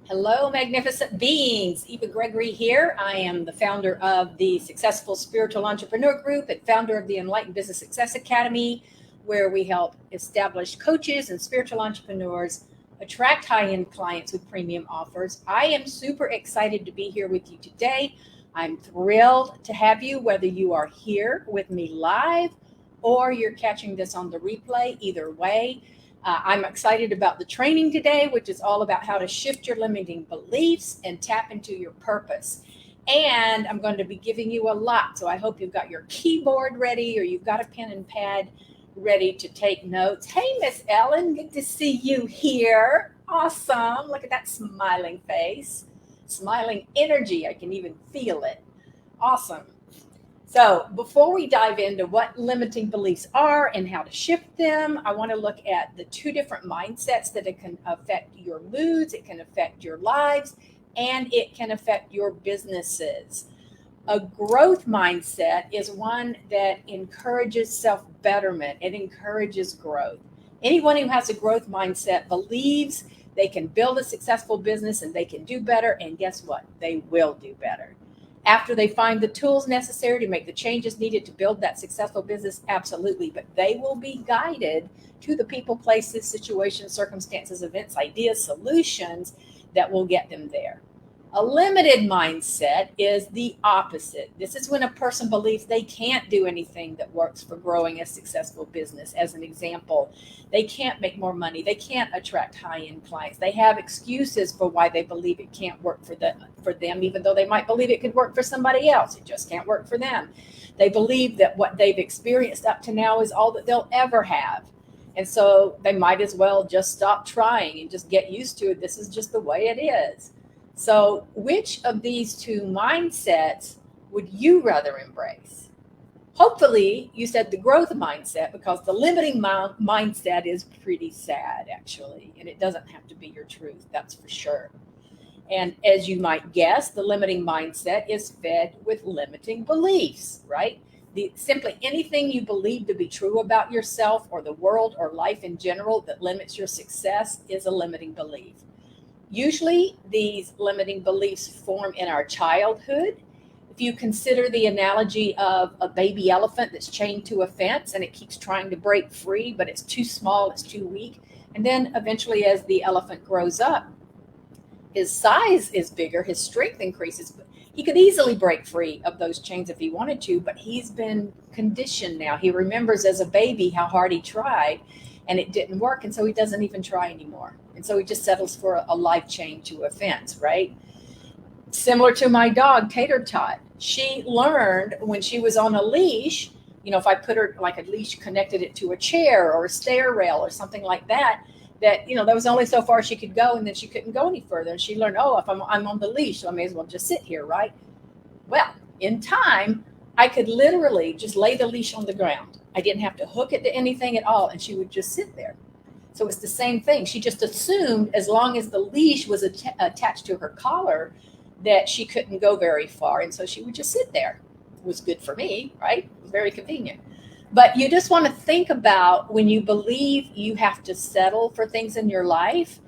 Hello, magnificent beings. Eva Gregory here. I am the founder of the Successful Spiritual Entrepreneur Group and founder of the Enlightened Business Success Academy, where we help established coaches and spiritual entrepreneurs attract high-end clients with premium offers. I am super excited to be here with you today. I'm thrilled to have you, whether you are here with me live or you're catching this on the replay. Either way, I'm excited about the training today, which is all about how to shift your limiting beliefs and tap into your purpose. And I'm going to be giving you a lot. So I hope you've got your keyboard ready or you've got a pen and pad ready to take notes. Hey, Miss Ellen, good to see you here. Awesome. Look at that smiling face, smiling energy. I can even feel it. Awesome. So before we dive into what limiting beliefs are and how to shift them, I want to look at the two different mindsets that it can affect your moods, it can affect your lives, and it can affect your businesses. A growth mindset is one that encourages self-betterment. It encourages growth. Anyone who has a growth mindset believes they can build a successful business and they can do better. And guess what? They will do better. After they find the tools necessary to make the changes needed to build that successful business, absolutely. But they will be guided to the people, places, situations, circumstances, events, ideas, solutions that will get them there. A limited mindset is the opposite. This is when a person believes they can't do anything that works for growing a successful business. As an example, they can't make more money. They can't attract high-end clients. They have excuses for why they believe it can't work for them, even though they might believe it could work for somebody else. It just can't work for them. They believe that what they've experienced up to now is all that they'll ever have. And so they might as well just stop trying and just get used to it. This is just the way it is. So which of these two mindsets would you rather embrace? Hopefully you said the growth mindset, because the limiting mindset is pretty sad, actually, and it doesn't have to be your truth, that's for sure. And as you might guess, the limiting mindset is fed with limiting beliefs, right? Simply anything you believe to be true about yourself or the world or life in general that limits your success is a limiting belief. Usually these limiting beliefs form in our childhood. If you consider the analogy of a baby elephant that's chained to a fence and it keeps trying to break free, but it's too small, it's too weak. And then eventually as the elephant grows up, his size is bigger, his strength increases. He could easily break free of those chains if he wanted to, but he's been conditioned now. He remembers as a baby how hard he tried and it didn't work. And so he doesn't even try anymore. And so he just settles for a life chain to a fence, right? Similar to my dog, Tater Tot. She learned when she was on a leash, if I put her like a leash, connected it to a chair or a stair rail or something like that, that was only so far she could go and then she couldn't go any further. And she learned, if I'm on the leash, so I may as well just sit here, right? Well, in time, I could literally just lay the leash on the ground. I didn't have to hook it to anything at all, and she would just sit there. So it's the same thing. She just assumed as long as the leash was attached to her collar that she couldn't go very far, and so she would just sit there. It was good for me, right? It was very convenient. But you just want to think about when you believe you have to settle for things in your life,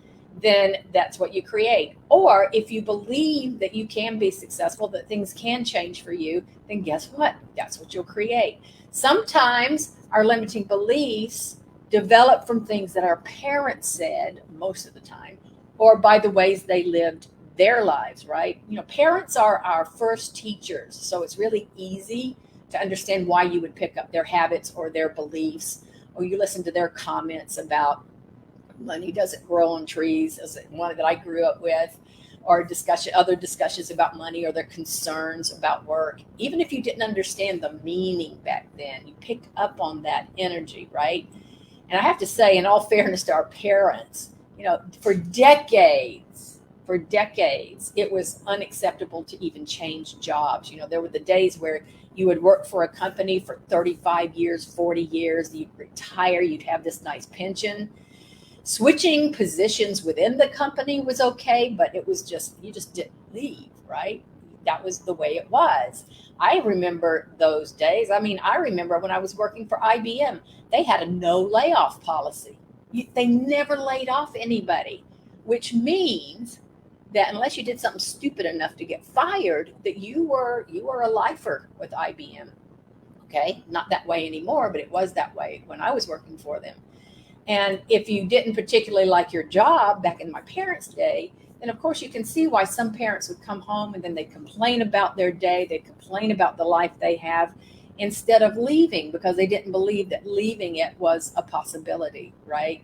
then that's what you create. Or if you believe that you can be successful, that things can change for you, then guess what? That's what you'll create. Sometimes our limiting beliefs develop from things that our parents said most of the time, or by the ways they lived their lives, right? Parents are our first teachers. So it's really easy to understand why you would pick up their habits or their beliefs, or you listen to their comments about money doesn't grow on trees, as one that I grew up with, or other discussions about money or their concerns about work. Even if you didn't understand the meaning back then, you picked up on that energy, right? And I have to say, in all fairness to our parents, for decades, it was unacceptable to even change jobs. There were the days where you would work for a company for 35 years, 40 years, you'd retire, you'd have this nice pension. Switching positions within the company was okay, but it was you just didn't leave, right? That was the way it was. I remember those days. I remember when I was working for IBM, they had a no layoff policy. They never laid off anybody, which means that unless you did something stupid enough to get fired, that you were a lifer with IBM. Okay, not that way anymore, but it was that way when I was working for them. And if you didn't particularly like your job back in my parents' day, then of course you can see why some parents would come home and then they complain about their day, they complain about the life they have instead of leaving, because they didn't believe that leaving it was a possibility, right?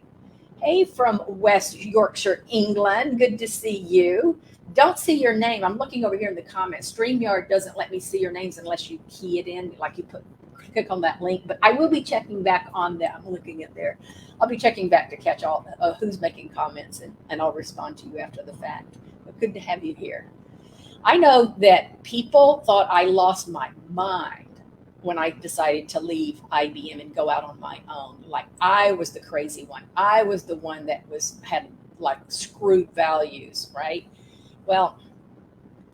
Hey, from West Yorkshire, England, good to see you. Don't see your name. I'm looking over here in the comments. StreamYard doesn't let me see your names unless you key it in, like you click on that link, but I will be checking back on that. I'm looking at there. I'll be checking back to catch all who's making comments, and I'll respond to you after the fact. But good to have you here. I know that people thought I lost my mind when I decided to leave IBM and go out on my own. Like I was the crazy one. I was the one that had like screwed values, right? Well,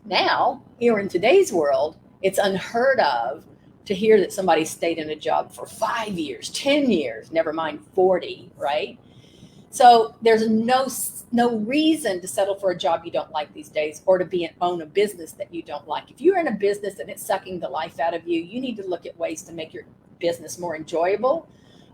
now here in today's world, it's unheard of to hear that somebody stayed in a job for 5 years, 10 years, never mind 40, right? So there's no reason to settle for a job you don't like these days, or to own a business that you don't like. If you're in a business and it's sucking the life out of you, you need to look at ways to make your business more enjoyable,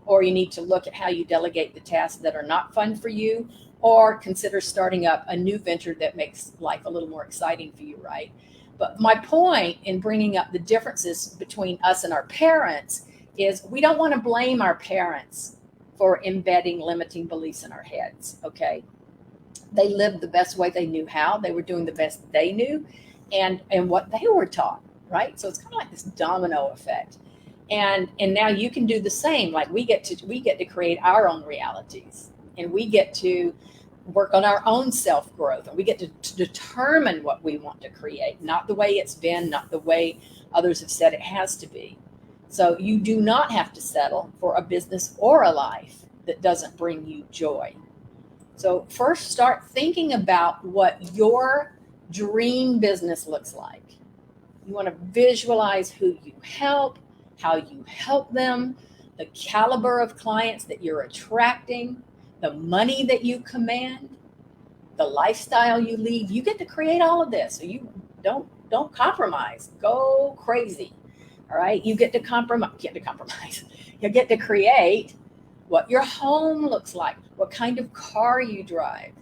or you need to look at how you delegate the tasks that are not fun for you, or consider starting up a new venture that makes life a little more exciting for you, right? But my point in bringing up the differences between us and our parents is we don't want to blame our parents for embedding limiting beliefs in our heads, okay? They lived the best way they knew how. They were doing the best they knew and what they were taught, right? So it's kind of like this domino effect. And now you can do the same. Like we get to create our own realities, and we get to work on our own self-growth, and we get to determine what we want to create, not the way it's been, not the way others have said it has to be. So you do not have to settle for a business or a life that doesn't bring you joy. So first, start thinking about what your dream business looks like. You want to visualize who you help, how you help them, the caliber of clients that you're attracting, the money that you command, the lifestyle you lead. You get to create all of this. So you don't compromise. Go crazy. All right. You get to compromise. You get to create what your home looks like, what kind of car you drive.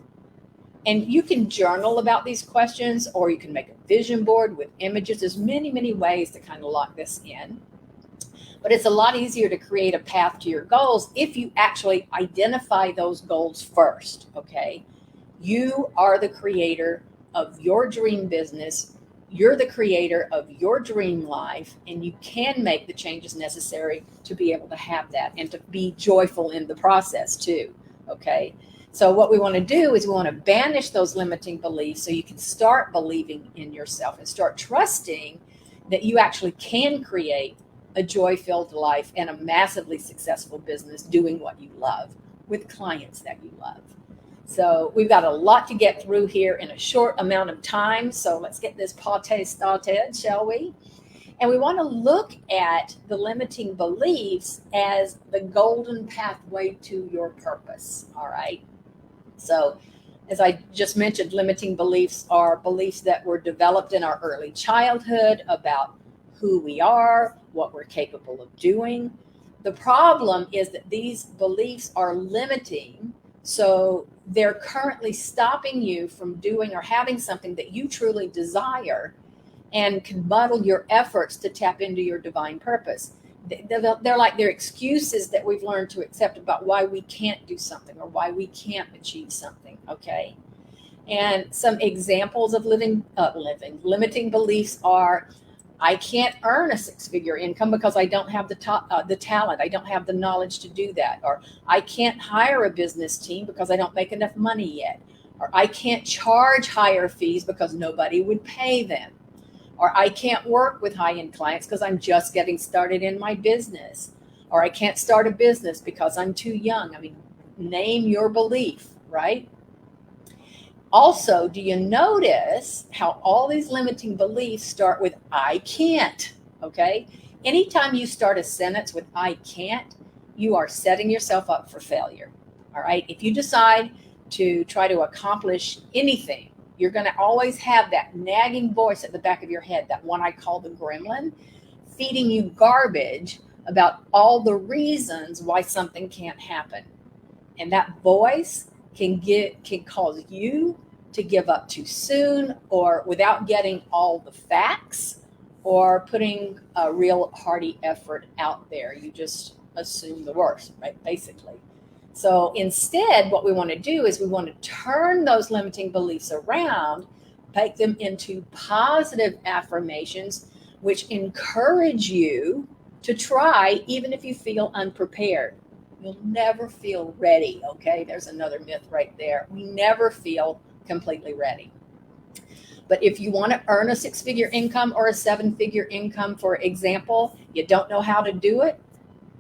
And you can journal about these questions, or you can make a vision board with images. There's many, many ways to kind of lock this in. But it's a lot easier to create a path to your goals if you actually identify those goals first, okay? You are the creator of your dream business. You're the creator of your dream life, and you can make the changes necessary to be able to have that and to be joyful in the process too, okay? So what we want to do is we want to banish those limiting beliefs so you can start believing in yourself and start trusting that you actually can create a joy-filled life and a massively successful business doing what you love with clients that you love. So we've got a lot to get through here in a short amount of time. So let's get this party started, shall we? And we want to look at the limiting beliefs as the golden pathway to your purpose, all right? So as I just mentioned, limiting beliefs are beliefs that were developed in our early childhood about who we are, what we're capable of doing. The problem is that these beliefs are limiting, so they're currently stopping you from doing or having something that you truly desire and can muddle your efforts to tap into your divine purpose. They're excuses that we've learned to accept about why we can't do something or why we can't achieve something, okay? And some examples of limiting beliefs are, I can't earn a six-figure income because I don't have the talent. I don't have the knowledge to do that. Or I can't hire a business team because I don't make enough money yet. Or I can't charge higher fees because nobody would pay them. Or I can't work with high-end clients because I'm just getting started in my business. Or I can't start a business because I'm too young. I mean, name your belief, right? Also, do you notice how all these limiting beliefs start with I can't, okay? Anytime you start a sentence with I can't, you are setting yourself up for failure, all right? If you decide to try to accomplish anything You're going to always have that nagging voice at the back of your head, that one I call the gremlin, feeding you garbage about all the reasons why something can't happen. And that voice can cause you to give up too soon, or without getting all the facts or putting a real hearty effort out there. You just assume the worst, right? Basically. So instead, what we want to do is we want to turn those limiting beliefs around, make them into positive affirmations, which encourage you to try, even if you feel unprepared. You'll never feel ready, okay? There's another myth right there. We never feel completely ready. But if you want to earn a 6-figure income or a 7-figure income, for example, you don't know how to do it.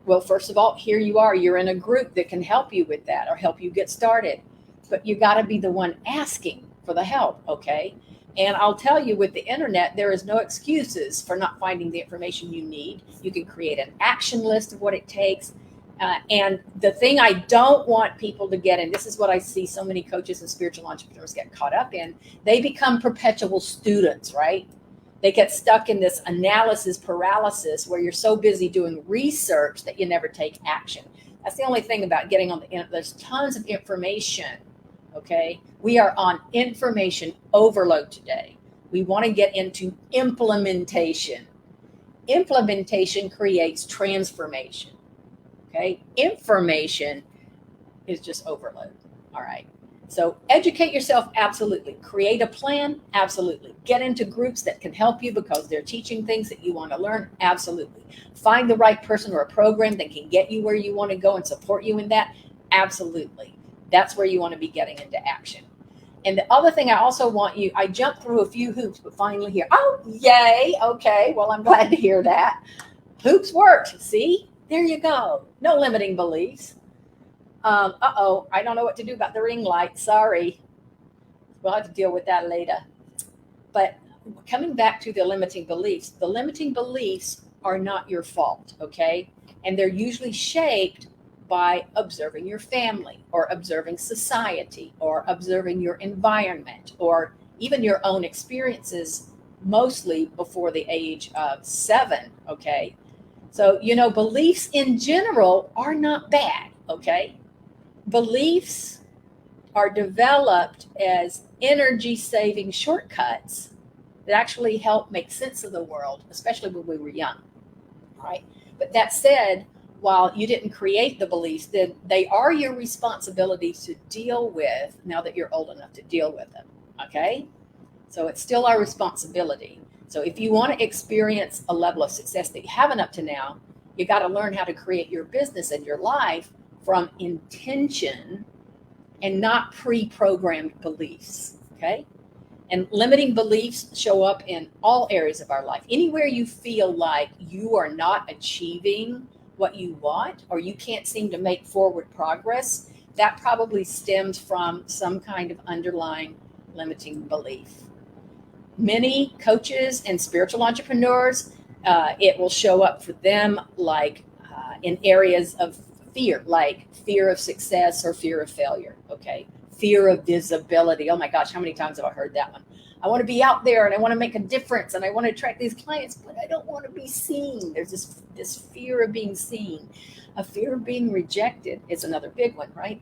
Well, first of all, here you are. You're in a group that can help you with that or help you get started. But you got to be the one asking for the help, okay? And I'll tell you, with the internet, there is no excuses for not finding the information you need. You can create an action list of what it takes. And the thing I don't want people to get, and this is what I see so many coaches and spiritual entrepreneurs get caught up in, they become perpetual students, right? They get stuck in this analysis paralysis where you're so busy doing research that you never take action. That's the only thing about getting on the internet. There's tons of information, okay? We are on information overload today. We want to get into implementation. Implementation creates transformation. Okay, information is just overload. All right. So educate yourself, absolutely. Create a plan, absolutely. Get into groups that can help you because they're teaching things that you want to learn, absolutely. Find the right person or a program that can get you where you want to go and support you in that, absolutely. That's where you want to be getting into action. And the other thing I also want you, I jumped through a few hoops, but finally here. Oh, yay. Okay. Well, I'm glad to hear that. Hoops worked. See? There you go. No limiting beliefs. I don't know what to do about the ring light. Sorry. We'll have to deal with that later. But coming back to the limiting beliefs are not your fault, okay? And they're usually shaped by observing your family or observing society or observing your environment or even your own experiences, mostly before the age of 7, okay? So, beliefs in general are not bad, okay? Beliefs are developed as energy-saving shortcuts that actually help make sense of the world, especially when we were young, right? But that said, while you didn't create the beliefs, then they are your responsibility to deal with now that you're old enough to deal with them, okay? So it's still our responsibility. So if you want to experience a level of success that you haven't up to now, you got to learn how to create your business and your life from intention and not pre-programmed beliefs, okay? And limiting beliefs show up in all areas of our life. Anywhere you feel like you are not achieving what you want or you can't seem to make forward progress, that probably stems from some kind of underlying limiting belief. Many coaches and spiritual entrepreneurs, it will show up for them like in areas of fear, like fear of success or fear of failure, okay? Fear of visibility. Oh my gosh, how many times have I heard that one? I want to be out there and I want to make a difference and I want to attract these clients, but I don't want to be seen. There's this fear of being seen. A fear of being rejected is another big one, right?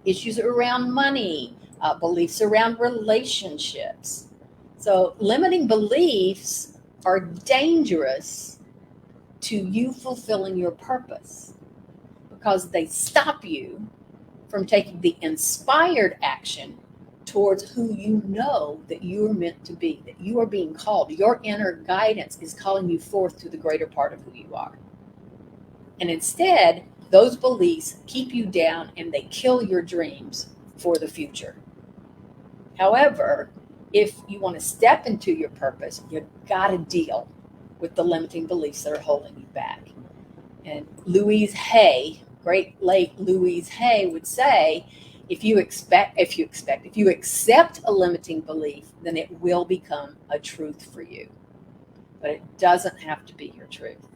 Issues around money, beliefs around relationships. So limiting beliefs are dangerous to you fulfilling your purpose because they stop you from taking the inspired action towards who you know that you are meant to be, that you are being called. Your inner guidance is calling you forth to the greater part of who you are. And instead, those beliefs keep you down and they kill your dreams for the future. However, if you want to step into your purpose, you got to deal with the limiting beliefs that are holding you back. And Louise Hay, great late Louise Hay, would say, if you accept a limiting belief, then it will become a truth for you. But it doesn't have to be your truth.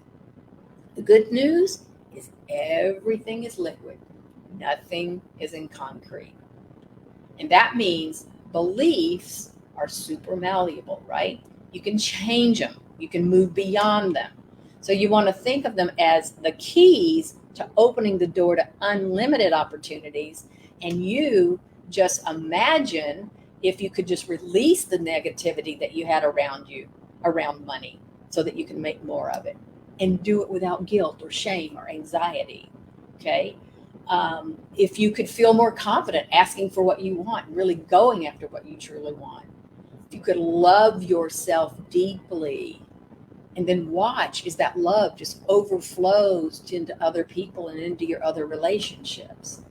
The good news is everything is liquid. Nothing is in concrete. And that means beliefs are super malleable, right? You can change them. You can move beyond them. So you want to think of them as the keys to opening the door to unlimited opportunities. And you just imagine if you could just release the negativity that you had around you, around money, so that you can make more of it and do it without guilt or shame or anxiety. Okay. If you could feel more confident asking for what you want, really going after what you truly want, if you could love yourself deeply and then watch as that love just overflows into other people and into your other relationships.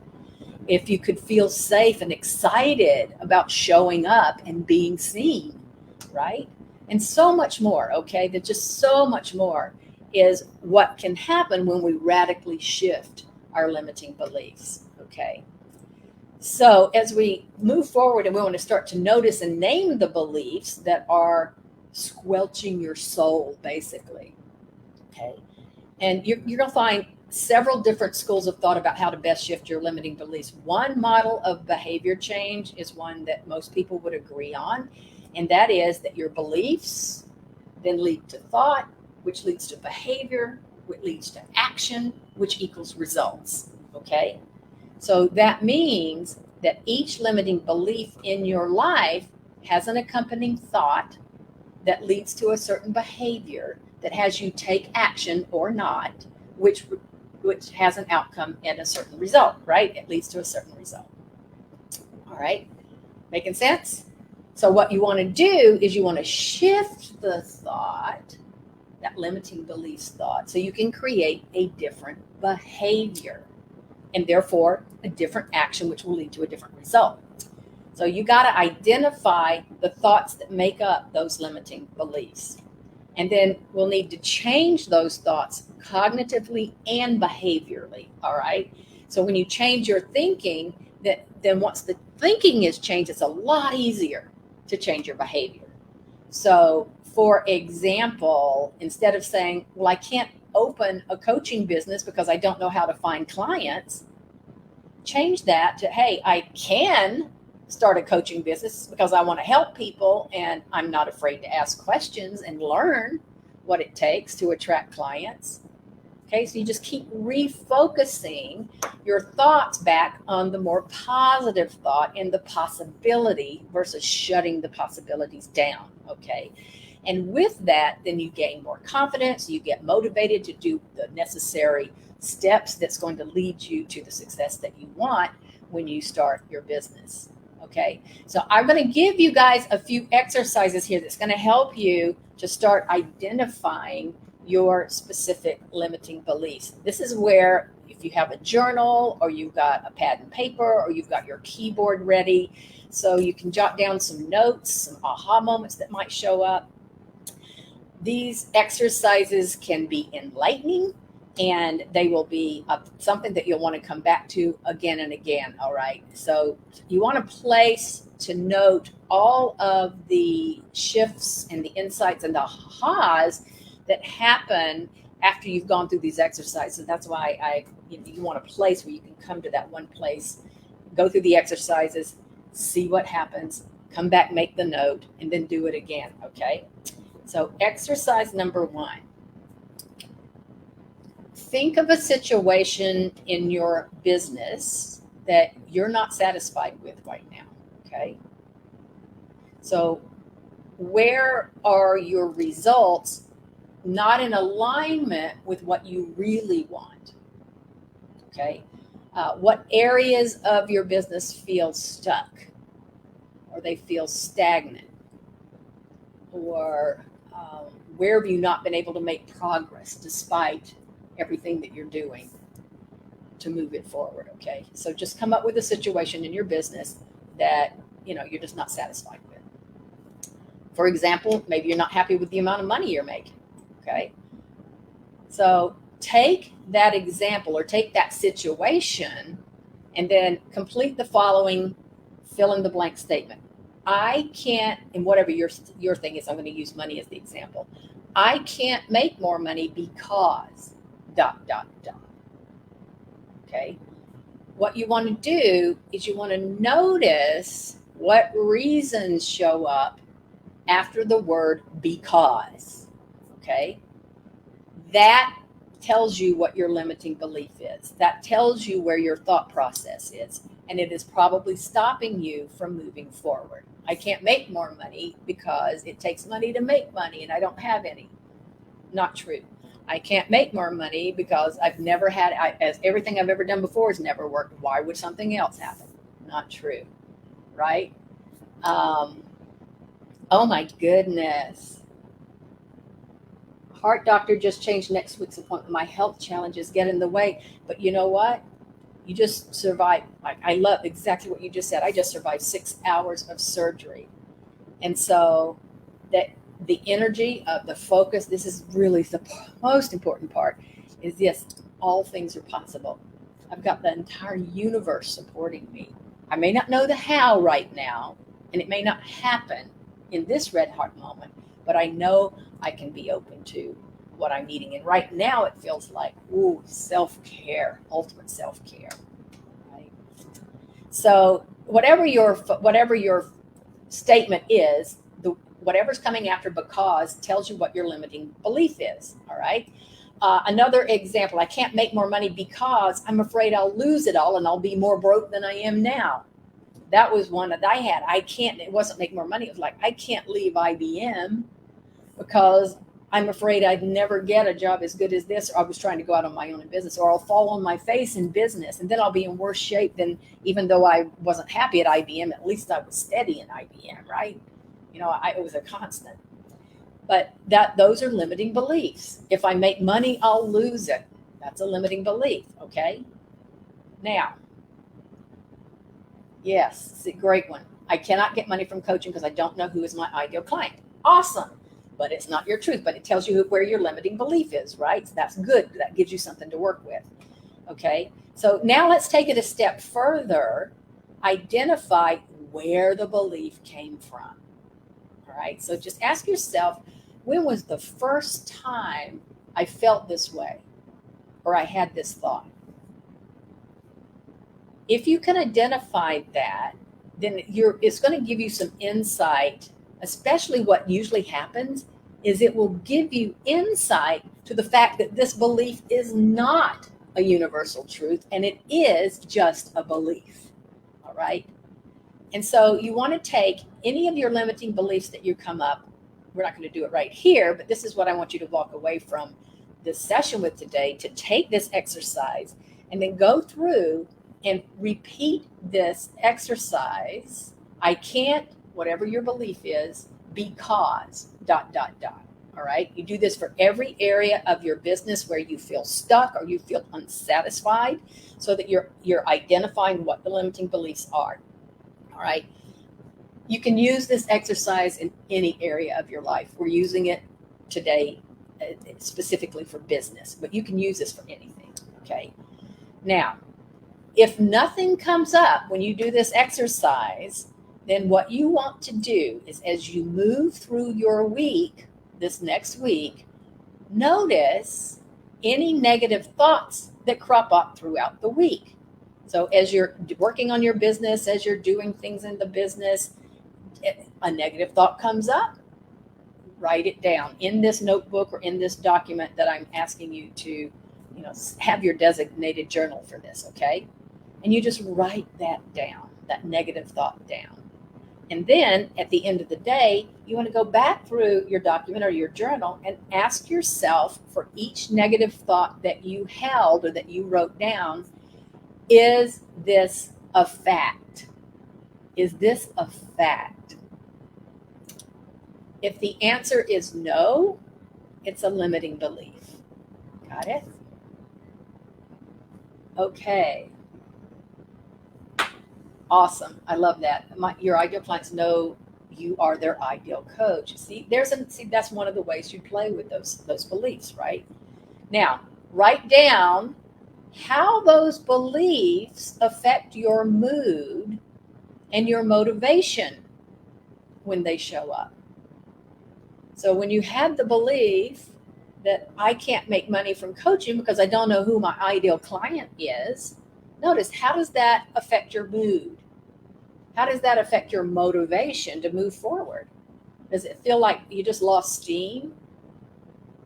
If you could feel safe and excited about showing up and being seen, right? And so much more, okay? There's just so much more is what can happen when we radically shift our limiting beliefs, okay? So as we move forward and we want to start to notice and name the beliefs that are squelching your soul, basically, okay? And you're going to find several different schools of thought about how to best shift your limiting beliefs. One model of behavior change is one that most people would agree on, and that is that your beliefs then lead to thought, which leads to behavior, which leads to action, which equals results, okay? So that means that each limiting belief in your life has an accompanying thought that leads to a certain behavior that has you take action or not, which has an outcome and a certain result, right? It leads to a certain result. All right, making sense? So what you want to do is you want to shift the thought, that limiting beliefs thought, so you can create a different behavior and therefore a different action, which will lead to a different result. So you got to identify the thoughts that make up those limiting beliefs. And then we'll need to change those thoughts cognitively and behaviorally, all right? So when you change your thinking, then once the thinking is changed, it's a lot easier to change your behavior. So for example, instead of saying, well, I can't open a coaching business because I don't know how to find clients, change that to, hey, I can start a coaching business because I want to help people and I'm not afraid to ask questions and learn what it takes to attract clients. Okay, so you just keep refocusing your thoughts back on the more positive thought and the possibility versus shutting the possibilities down, okay? And with that, then you gain more confidence, you get motivated to do the necessary steps that's going to lead you to the success that you want when you start your business. Okay, so I'm going to give you guys a few exercises here that's going to help you to start identifying your specific limiting beliefs. This is where, if you have a journal or you've got a pad and paper or you've got your keyboard ready, so you can jot down some notes, some aha moments that might show up. These exercises can be enlightening, and they will be something that you'll want to come back to again and again, all right? So you want to place to note all of the shifts and the insights and the ahas that happen after you've gone through these exercises. That's why you want a place where you can come to that one place, go through the exercises, see what happens, come back, make the note, and then do it again, okay? So exercise number 1. Think of a situation in your business that you're not satisfied with right now, okay? So where are your results not in alignment with what you really want, okay? What areas of your business feel stuck, or they feel stagnant, or where have you not been able to make progress despite everything that you're doing to move it forward, okay? So just come up with a situation in your business that, you're just not satisfied with. For example, maybe you're not happy with the amount of money you're making, okay? So take that example or take that situation and then complete the following fill in the blank statement. I can't, and whatever your thing is, I'm going to use money as the example. I can't make more money because ... Okay. What you want to do is you want to notice What reasons show up after the word because? Okay. That tells you what your limiting belief is. That tells you where your thought process is. And it is probably stopping you from moving forward. I can't make more money because it takes money to make money and I don't have any. Not true. I can't make more money because I've never had, as everything I've ever done before has never worked. Why would something else happen? Not true. Right? Oh my goodness. Heart doctor just changed next week's appointment. My health challenges get in the way. But you know what? You just survived. I love exactly what you just said. I just survived 6 hours of surgery. And so that the energy of the focus, this is really the most important part, is yes, all things are possible. I've got the entire universe supporting me. I may not know the how right now, and it may not happen in this red heart moment, but I know I can be open to what I'm needing. And right now it feels like, ooh, self-care, ultimate self-care, right? So whatever your statement is, whatever's coming after because tells you what your limiting belief is, all right? Another example, I can't make more money because I'm afraid I'll lose it all and I'll be more broke than I am now. That was one that I had. It wasn't make more money. It was like, I can't leave IBM because I'm afraid I'd never get a job as good as this, or I was trying to go out on my own in business, or I'll fall on my face in business, and then I'll be in worse shape than, even though I wasn't happy at IBM, at least I was steady in IBM, right? It was a constant. But those are limiting beliefs. If I make money, I'll lose it. That's a limiting belief, okay? Now, yes, it's a great one. I cannot get money from coaching because I don't know who is my ideal client. Awesome. But it's not your truth, but it tells you where your limiting belief is, right? So that's good. That gives you something to work with. Okay. So now let's take it a step further. Identify where the belief came from. All right. So just ask yourself, when was the first time I felt this way or I had this thought? If you can identify that, then it's going to give you some insight. Especially what usually happens is it will give you insight to the fact that this belief is not a universal truth and it is just a belief. All right. And so you want to take any of your limiting beliefs that you come up. We're not going to do it right here, but this is what I want you to walk away from this session with today, to take this exercise and then go through and repeat this exercise. I can't, whatever your belief is, because ... All right. You do this for every area of your business where you feel stuck or you feel unsatisfied, so that you're identifying what the limiting beliefs are. All right. You can use this exercise in any area of your life. We're using it today specifically for business, but you can use this for anything. Okay. Now, if nothing comes up when you do this exercise, then what you want to do is, as you move through your week, this next week, notice any negative thoughts that crop up throughout the week. So as you're working on your business, as you're doing things in the business, a negative thought comes up, write it down in this notebook or in this document that I'm asking you to, have your designated journal for this, okay? And you just write that down, that negative thought down. And then at the end of the day, you want to go back through your document or your journal and ask yourself, for each negative thought that you held or that you wrote down, is this a fact? Is this a fact? If the answer is no, it's a limiting belief. Got it? Okay. Awesome. I love that. Your ideal clients know you are their ideal coach. See, that's one of the ways you play with those beliefs, right? Now, write down how those beliefs affect your mood and your motivation when they show up. So when you have the belief that I can't make money from coaching because I don't know who my ideal client is, notice, how does that affect your mood? How does that affect your motivation to move forward? Does it feel like you just lost steam?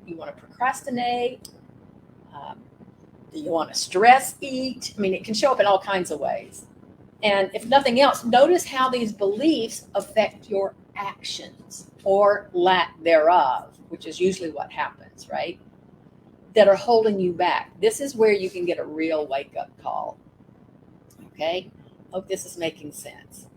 You want to procrastinate? Do you want to stress eat? I mean, it can show up in all kinds of ways. And if nothing else, notice how these beliefs affect your actions or lack thereof, which is usually what happens, right? That are holding you back. This is where you can get a real wake-up call. Okay? Hope this is making sense.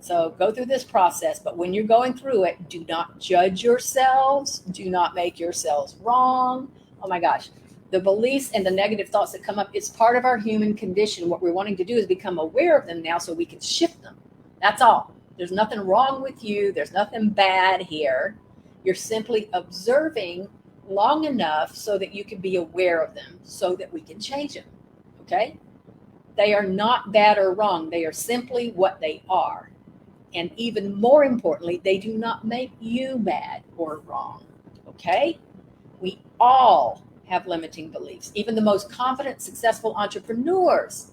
So go through this process, but when you're going through it, do not judge yourselves. Do not make yourselves wrong. Oh my gosh. The beliefs and the negative thoughts that come up, it's part of our human condition. What we're wanting to do is become aware of them now so we can shift them. That's all. There's nothing wrong with you. There's nothing bad here. You're simply observing long enough so that you can be aware of them so that we can change them. Okay? They are not bad or wrong. They are simply what they are. And even more importantly, they do not make you bad or wrong. Okay? We all have limiting beliefs. Even the most confident, successful entrepreneurs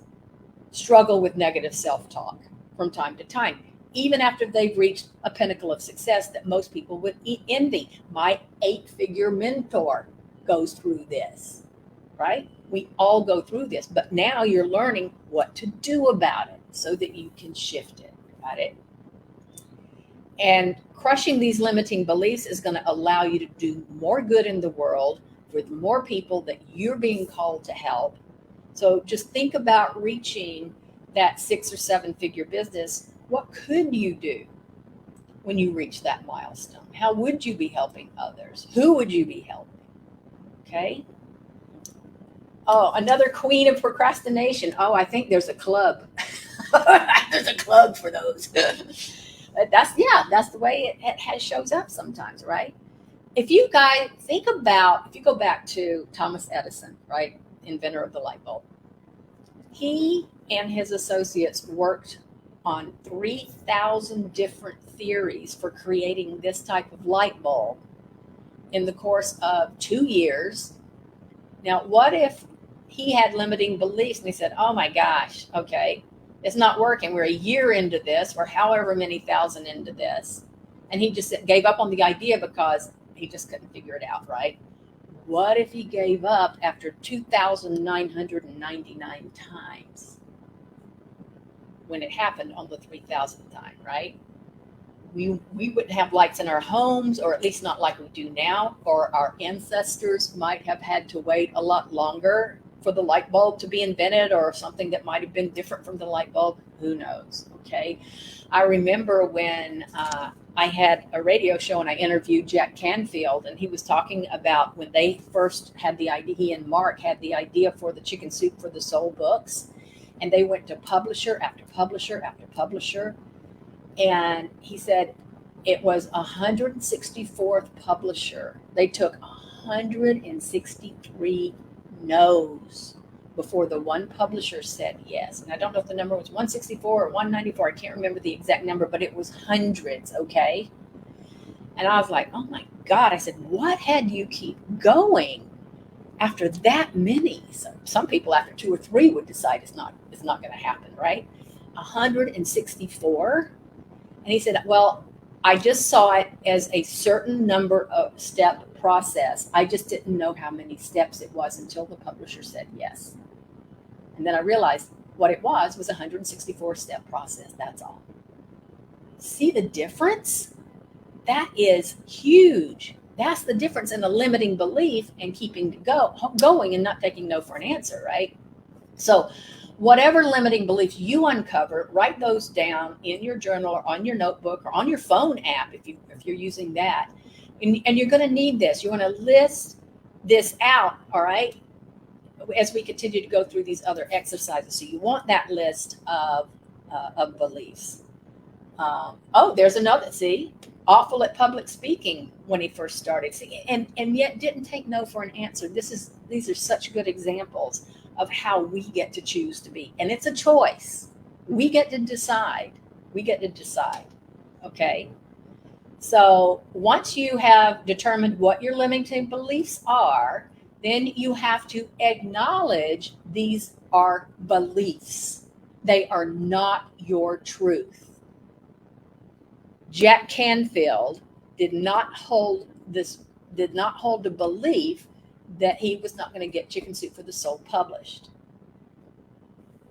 struggle with negative self-talk from time to time, even after they've reached a pinnacle of success that most people would envy. My 8-figure mentor goes through this, right? We all go through this, but now you're learning what to do about it so that you can shift it. Got it? And crushing these limiting beliefs is going to allow you to do more good in the world with more people that you're being called to help. So just think about reaching that 6 or 7-figure business. What could you do when you reach that milestone? How would you be helping others? Who would you be helping? Okay. Oh, another queen of procrastination. Oh, I think there's a club. There's a club for those. That's the way it shows up sometimes, right? If you guys think about, if you go back to Thomas Edison, right, inventor of the light bulb, he and his associates worked on 3,000 different theories for creating this type of light bulb in the course of 2 years. Now, what if he had limiting beliefs and he said, oh my gosh, okay, it's not working. We're a year into this, or however many thousand into this. And he just gave up on the idea because he just couldn't figure it out, right? What if he gave up after 2,999 times when it happened on the 3,000th time, right? We wouldn't have lights in our homes, or at least not like we do now, or our ancestors might have had to wait a lot longer for the light bulb to be invented, or something that might have been different from the light bulb. Who knows? Okay. I remember when I had a radio show and I interviewed Jack Canfield, and he was talking about when they first had the idea, he and Mark had the idea for the Chicken Soup for the Soul books, and they went to publisher after publisher after publisher. And he said it was 164th publisher. They took 163 no's before the one publisher said yes. And I don't know if the number was 164 or 194. I can't remember the exact number, but it was hundreds, okay? And I was like, oh my God. I said, what had you keep going after that many? So some people after 2 or 3 would decide it's not going to happen, right? 164. And he said, well, I just saw it as a certain number of step process. I just didn't know how many steps it was until the publisher said yes. And then I realized what it was a 164-step process. That's all. See the difference? That is huge. That's the difference in a limiting belief and keeping going and not taking no for an answer, right? So whatever limiting beliefs you uncover, write those down in your journal or on your notebook or on your phone app if you're using that. And you're going to need this. You want to list this out, all right, as we continue to go through these other exercises. So you want that list of beliefs. There's another. See, awful at public speaking when he first started. See, and yet didn't take no for an answer. These are such good examples of how we get to choose to be. And it's a choice. We get to decide. Okay. So once you have determined what your limiting beliefs are, then you have to acknowledge these are beliefs. They are not your truth. Jack Canfield did not hold the belief that he was not going to get Chicken Soup for the Soul published.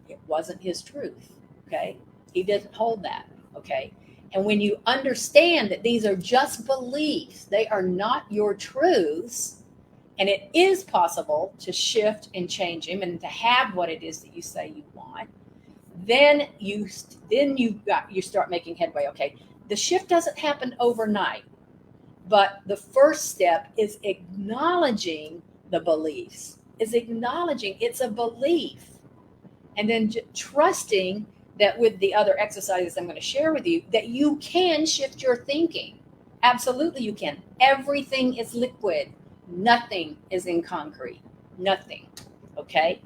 It wasn't his truth. Okay. He didn't hold that. Okay. And when you understand that these are just beliefs, they are not your truths, and it is possible to shift and change them and to have what it is that you say you want, then you start making headway. Okay. The shift doesn't happen overnight, but the first step is acknowledging the beliefs, is acknowledging it's a belief, and then trusting that with the other exercises I'm going to share with you, that you can shift your thinking. Absolutely, you can. Everything is liquid. Nothing is in concrete. Nothing. Okay?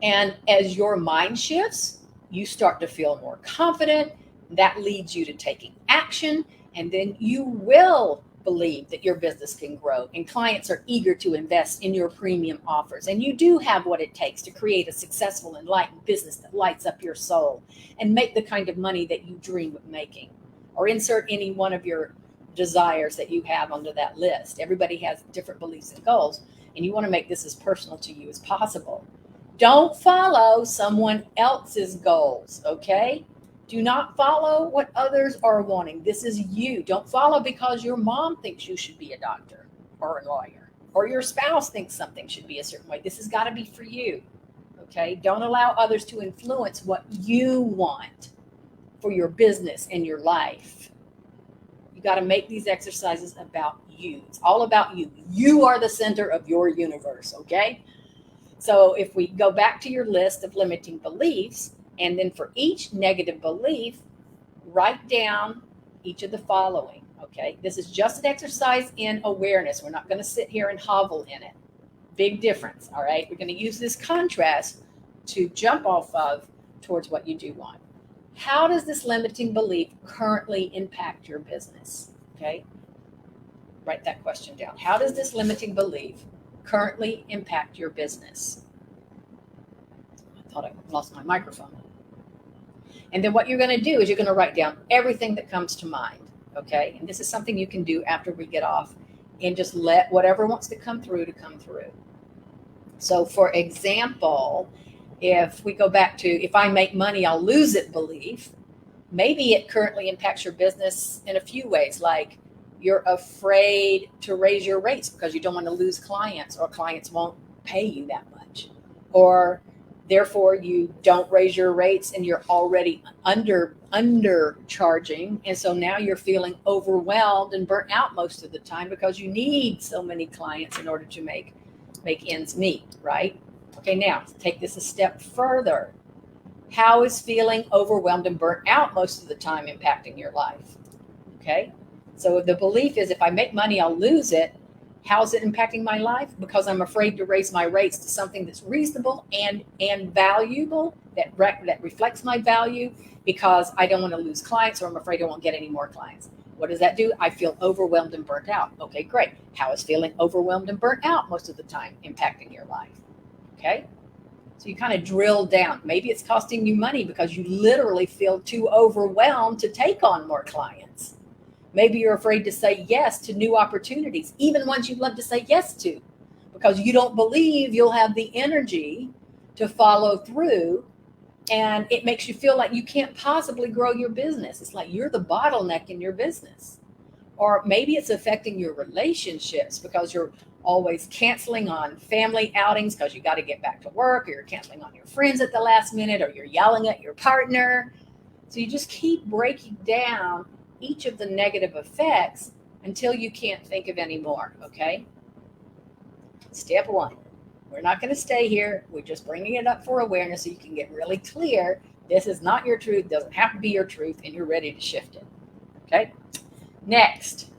And as your mind shifts, you start to feel more confident. That leads you to taking action. And then you will believe that your business can grow, and clients are eager to invest in your premium offers. And you do have what it takes to create a successful, enlightened business that lights up your soul and make the kind of money that you dream of making. Or insert any one of your desires that you have under that list. Everybody has different beliefs and goals, and you want to make this as personal to you as possible. Don't follow someone else's goals, okay? Do not follow what others are wanting. This is you. Don't follow because your mom thinks you should be a doctor or a lawyer, or your spouse thinks something should be a certain way. This has got to be for you, okay? Don't allow others to influence what you want for your business and your life. You got to make these exercises about you. It's all about you. You are the center of your universe, okay? So if we go back to your list of limiting beliefs, and then for each negative belief, write down each of the following, okay? This is just an exercise in awareness. We're not going to sit here and hovel in it. Big difference, all right? We're going to use this contrast to jump off of towards what you do want. How does this limiting belief currently impact your business, okay? Write that question down. How does this limiting belief currently impact your business? I thought I lost my microphone. And then what you're going to do is you're going to write down everything that comes to mind, okay? And this is something you can do after we get off, and just let whatever wants to come through to come through. So for example, if we go back to, if I make money, I'll lose it belief, maybe it currently impacts your business in a few ways, like you're afraid to raise your rates because you don't want to lose clients, or clients won't pay you that much, or therefore you don't raise your rates and you're already undercharging. And so now you're feeling overwhelmed and burnt out most of the time because you need so many clients in order to make ends meet, right? Okay, now take this a step further. How is feeling overwhelmed and burnt out most of the time impacting your life? Okay, so the belief is if I make money, I'll lose it. How is it impacting my life? Because I'm afraid to raise my rates to something that's reasonable and valuable, that reflects my value, because I don't want to lose clients, or I'm afraid I won't get any more clients. What does that do? I feel overwhelmed and burnt out. Okay, great. How is feeling overwhelmed and burnt out most of the time impacting your life? Okay, so you kind of drill down. Maybe it's costing you money because you literally feel too overwhelmed to take on more clients. Maybe you're afraid to say yes to new opportunities, even ones you'd love to say yes to, because you don't believe you'll have the energy to follow through. And it makes you feel like you can't possibly grow your business. It's like you're the bottleneck in your business. Or maybe it's affecting your relationships because you're always canceling on family outings because you got to get back to work, or you're canceling on your friends at the last minute, or you're yelling at your partner. So you just keep breaking down each of the negative effects until you can't think of any more, okay? Step one, we're not going to stay here. We're just bringing it up for awareness so you can get really clear. This is not your truth, doesn't have to be your truth, and you're ready to shift it, okay? Next,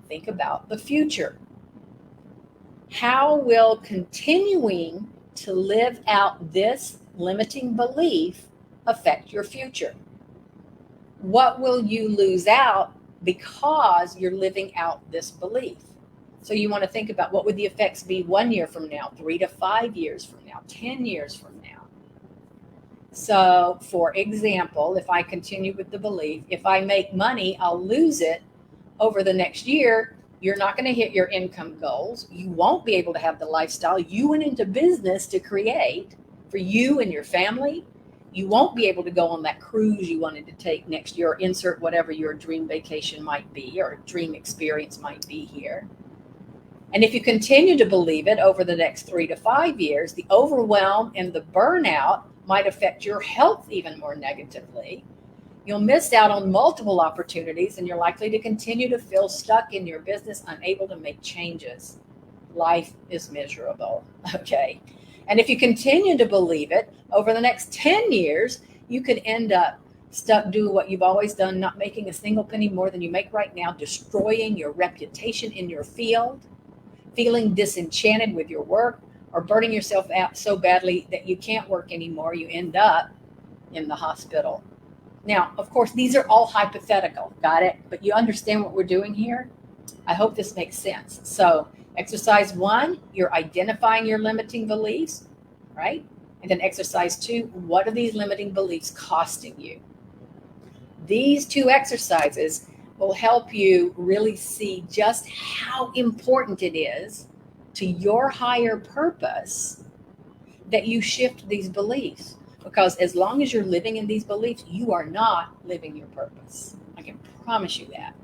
think about the future. How will continuing to live out this limiting belief affect your future? What will you lose out because you're living out this belief? So you want to think about, what would the effects be 1 year from now, 3 to 5 years from now, 10 years from now? So, for example, if I continue with the belief, if I make money, I'll lose it over the next year, you're not going to hit your income goals. You won't be able to have the lifestyle you went into business to create for you and your family. You won't be able to go on that cruise you wanted to take next year, or insert whatever your dream vacation might be or dream experience might be here. And if you continue to believe it over the next 3 to 5 years, the overwhelm and the burnout might affect your health even more negatively. You'll miss out on multiple opportunities, and you're likely to continue to feel stuck in your business, unable to make changes. Life is miserable, okay? And if you continue to believe it, over the next 10 years, you could end up stuck doing what you've always done, not making a single penny more than you make right now, destroying your reputation in your field, feeling disenchanted with your work, or burning yourself out so badly that you can't work anymore. You end up in the hospital. Now, of course, these are all hypothetical. Got it? But you understand what we're doing here? I hope this makes sense. So, exercise 1, you're identifying your limiting beliefs, right? And then exercise 2, what are these limiting beliefs costing you? These 2 exercises will help you really see just how important it is to your higher purpose that you shift these beliefs. Because as long as you're living in these beliefs, you are not living your purpose. I can promise you that.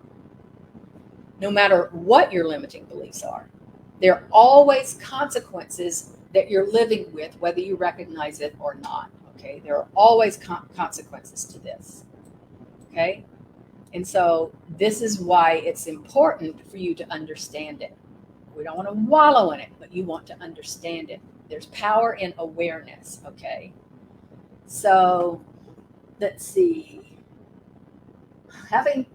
No matter what your limiting beliefs are, there are always consequences that you're living with, whether you recognize it or not. Okay, there are always consequences to this. Okay, and so this is why it's important for you to understand it. We don't want to wallow in it, but you want to understand it. There's power in awareness. Okay. So let's see. Having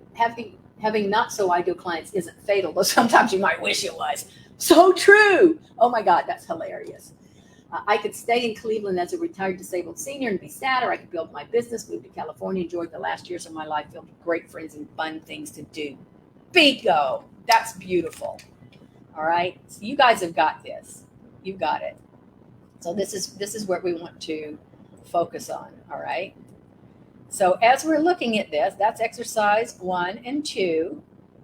not so ideal clients isn't fatal, though sometimes you might wish it was. So true. Oh my God, that's hilarious. I could stay in Cleveland as a retired disabled senior and be sad, or I could build my business, move to California, enjoy the last years of my life filled with great friends and fun things to do. Bingo. That's beautiful. All right. So you guys have got this. You've got it. So this is what we want to focus on. All right. So as we're looking at this, that's exercise 1 and 2.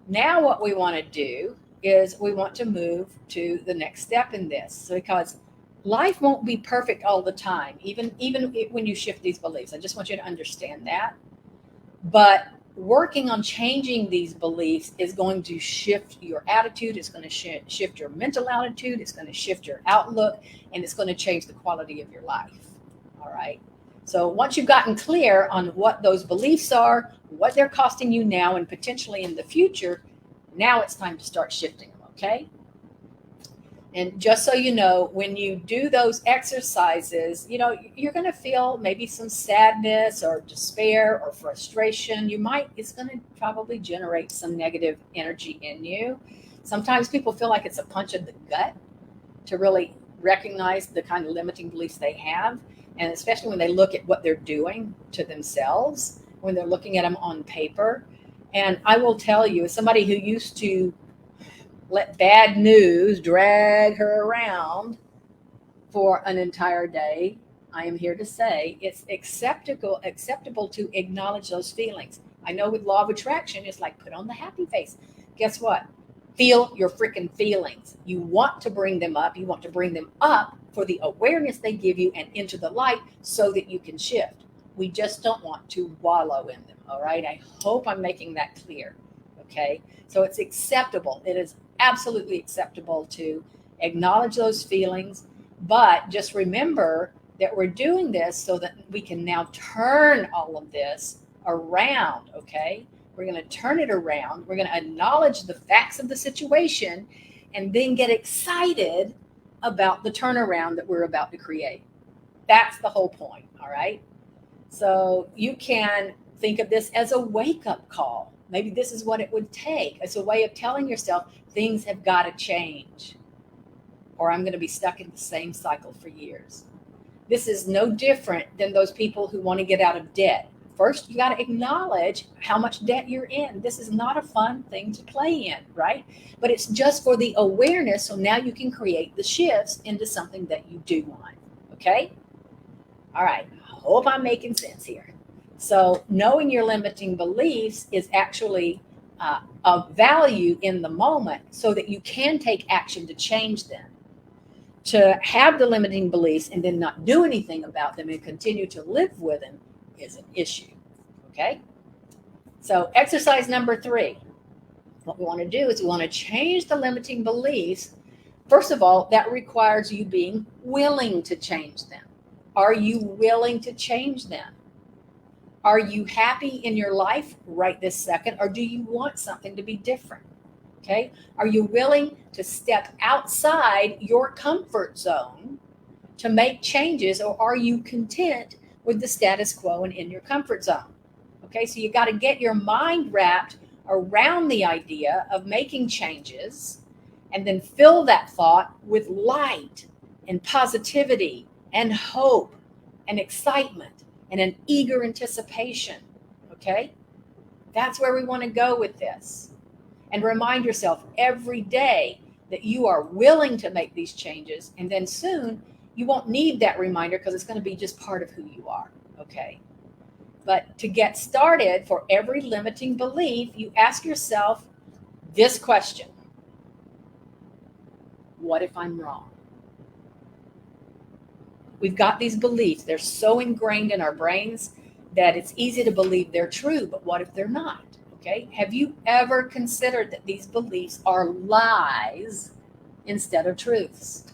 Now what we want to do is we want to move to the next step in this. So because life won't be perfect all the time, even when you shift these beliefs. I just want you to understand that. But working on changing these beliefs is going to shift your attitude. It's going to shift your mental attitude. It's going to shift your outlook, and it's going to change the quality of your life. All right. So once you've gotten clear on what those beliefs are, what they're costing you now and potentially in the future, now it's time to start shifting them. Okay. And just so you know, when you do those exercises, you're going to feel maybe some sadness or despair or frustration. It's going to probably generate some negative energy in you. Sometimes people feel like it's a punch in the gut to really recognize the kind of limiting beliefs they have. And especially when they look at what they're doing to themselves, when they're looking at them on paper. And I will tell you, as somebody who used to let bad news drag her around for an entire day, I am here to say it's acceptable to acknowledge those feelings. I know with law of attraction, it's like put on the happy face. Guess what? Feel your freaking feelings. You want to bring them up. You want to bring them up for the awareness they give you and into the light so that you can shift. We just don't want to wallow in them. All right. I hope I'm making that clear. Okay. So it's acceptable. It is absolutely acceptable to acknowledge those feelings, but just remember that we're doing this so that we can now turn all of this around. Okay. We're going to turn it around. We're going to acknowledge the facts of the situation and then get excited about the turnaround that we're about to create. That's the whole point. All right. So you can think of this as a wake-up call. Maybe this is what it would take. It's a way of telling yourself things have got to change, or I'm going to be stuck in the same cycle for years. This is no different than those people who want to get out of debt. First, you got to acknowledge how much debt you're in. This is not a fun thing to play in, right? But it's just for the awareness. So now you can create the shifts into something that you do want. Okay? All right. I hope I'm making sense here. So knowing your limiting beliefs is actually of value in the moment so that you can take action to change them. To have the limiting beliefs and then not do anything about them and continue to live with them is an issue. Okay? So exercise number 3. What we want to do is we want to change the limiting beliefs. First of all, that requires you being willing to change them. Are you willing to change them? Are you happy in your life right this second, or do you want something to be different? Okay. Are you willing to step outside your comfort zone to make changes, or are you content with the status quo and in your comfort zone? Okay. So you got to get your mind wrapped around the idea of making changes and then fill that thought with light and positivity and hope and excitement and an eager anticipation. Okay. That's where we want to go with this. And remind yourself every day that you are willing to make these changes. And then soon you won't need that reminder because it's going to be just part of who you are. Okay. But to get started, for every limiting belief, you ask yourself this question: what if I'm wrong? We've got these beliefs. They're so ingrained in our brains that it's easy to believe they're true. But what if they're not? Okay. Have you ever considered that these beliefs are lies instead of truths?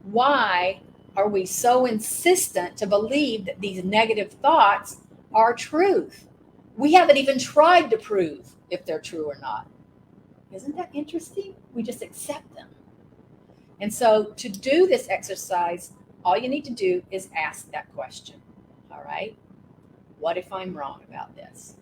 Why are we so insistent to believe that these negative thoughts are truth? We haven't even tried to prove if they're true or not. Isn't that interesting? We just accept them. And so to do this exercise, all you need to do is ask that question. All right. What if I'm wrong about this?